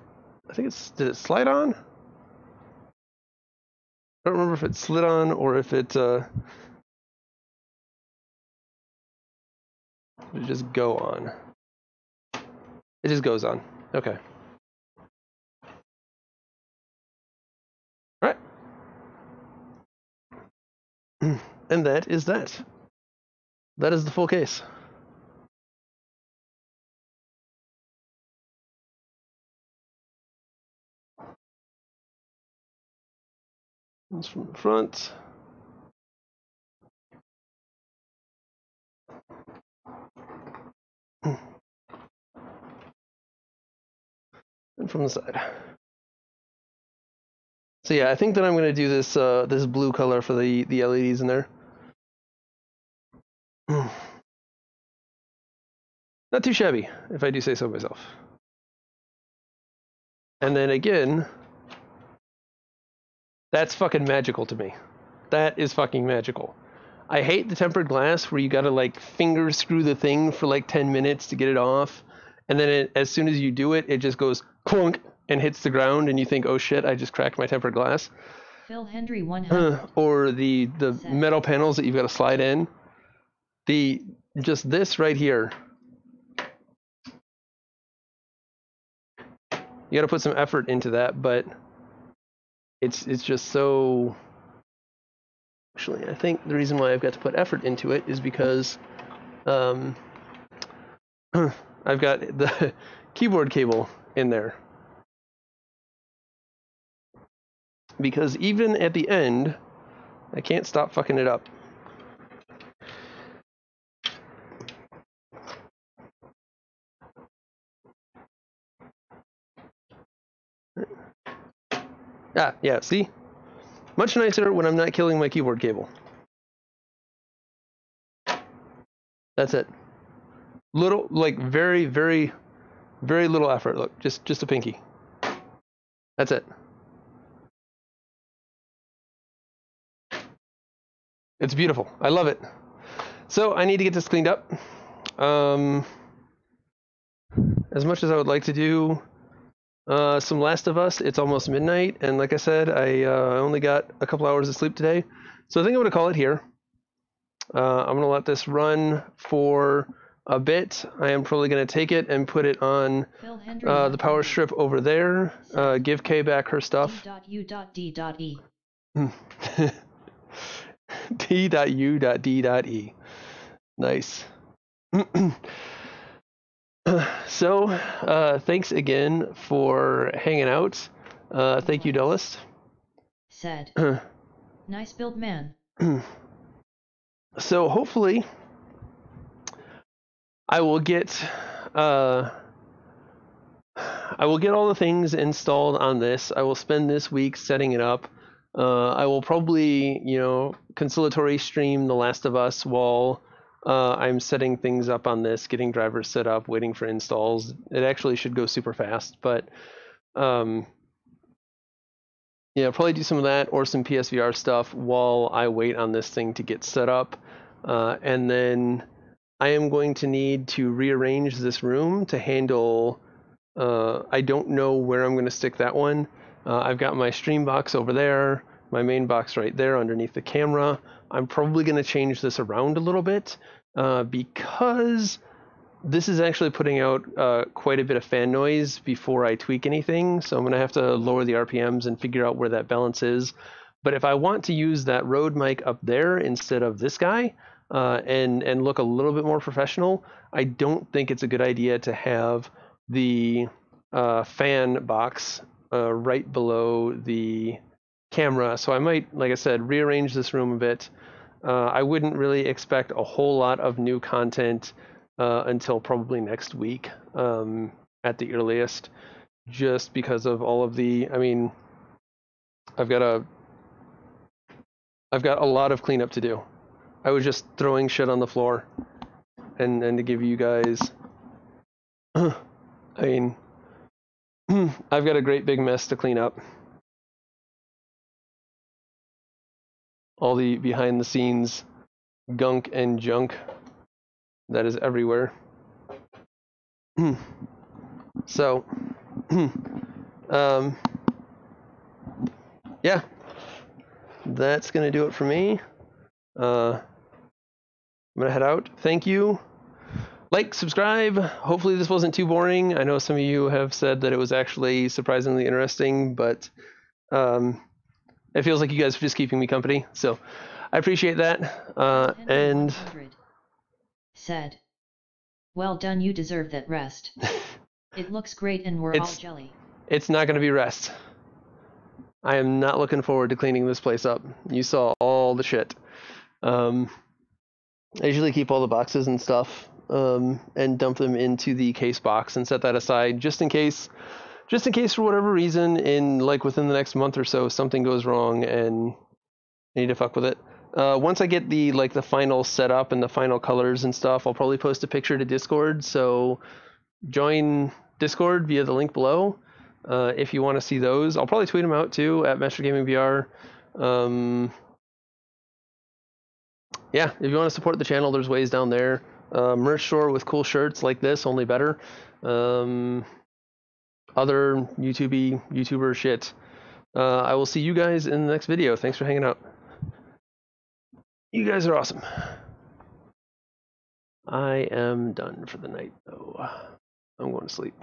it slide on? I don't remember if it slid on or if it did it just go on. It just goes on. Okay. All right. And that is that. That is the full case. It's from the front. And from the side. So yeah, I think that I'm going to do this this blue color for the LEDs in there. Not too shabby, if I do say so myself. And then again, that's fucking magical to me. That is fucking magical. I hate the tempered glass where you gotta like finger screw the thing for like 10 minutes to get it off. And then as soon as you do it, it just goes clunk and hits the ground and you think, oh shit, I just cracked my tempered glass. Phil Hendry 100. Or the metal panels that you've got to slide in. Just this right here. You got to put some effort into that, but it's just so. Actually, I think the reason why I've got to put effort into it is because I've got the keyboard cable in there. Because even at the end, I can't stop fucking it up. Ah, yeah, see? Much nicer when I'm not killing my keyboard cable. That's it. Little, like very, very, very little effort. Look, just a pinky. That's it. It's beautiful. I love it. So I need to get this cleaned up. As much as I would like to do some Last of Us. It's almost midnight, and like I said, I only got a couple hours of sleep today, so I think I'm gonna call it here. I'm gonna let this run for a bit. I am probably gonna take it and put it on the power strip over there. Give Kay back her stuff. D.U.D.E. D.U.D.E. Nice. So, thanks again for hanging out. Thank you, Dullist. Said. Nice build, man. So hopefully I will get all the things installed on this. I will spend this week setting it up. I will probably, conciliatory stream The Last of Us while I'm setting things up on this, getting drivers set up, waiting for installs. It actually should go super fast, but probably do some of that or some PSVR stuff while I wait on this thing to get set up. And then I am going to need to rearrange this room to handle, I don't know where I'm going to stick that one. I've got my stream box over there, my main box right there underneath the camera. I'm probably going to change this around a little bit because this is actually putting out quite a bit of fan noise before I tweak anything. So I'm going to have to lower the RPMs and figure out where that balance is. But if I want to use that Rode mic up there instead of this guy and look a little bit more professional, I don't think it's a good idea to have the fan box right below the camera. So I might, like I said, rearrange this room a bit. I wouldn't really expect a whole lot of new content until probably next week at the earliest, just because of all of the, I've got a lot of cleanup to do. I was just throwing shit on the floor and to give you guys, I've got a great big mess to clean up. All the behind the scenes gunk and junk that is everywhere. So, yeah, that's going to do it for me. I'm going to head out. Thank you. Like, subscribe. Hopefully this wasn't too boring. I know some of you have said that it was actually surprisingly interesting, but it feels like you guys are just keeping me company. So I appreciate that. And said, well done, you deserve that rest. It looks great and we're all jelly. It's not going to be rest. I am not looking forward to cleaning this place up. You saw all the shit. I usually keep all the boxes and stuff and dump them into the case box and set that aside just in case for whatever reason within the next month or so something goes wrong and I need to fuck with it. Once I get the final setup and the final colors and stuff, I'll probably post a picture to Discord. So join Discord via the link below if you want to see those. I'll probably tweet them out too at MasterGamingVR. Yeah, if you want to support the channel, there's ways down there. Merch store with cool shirts like this, only better. Other YouTuber shit. I will see you guys in the next video. Thanks for hanging out. You guys are awesome. I am done for the night, though. I'm going to sleep.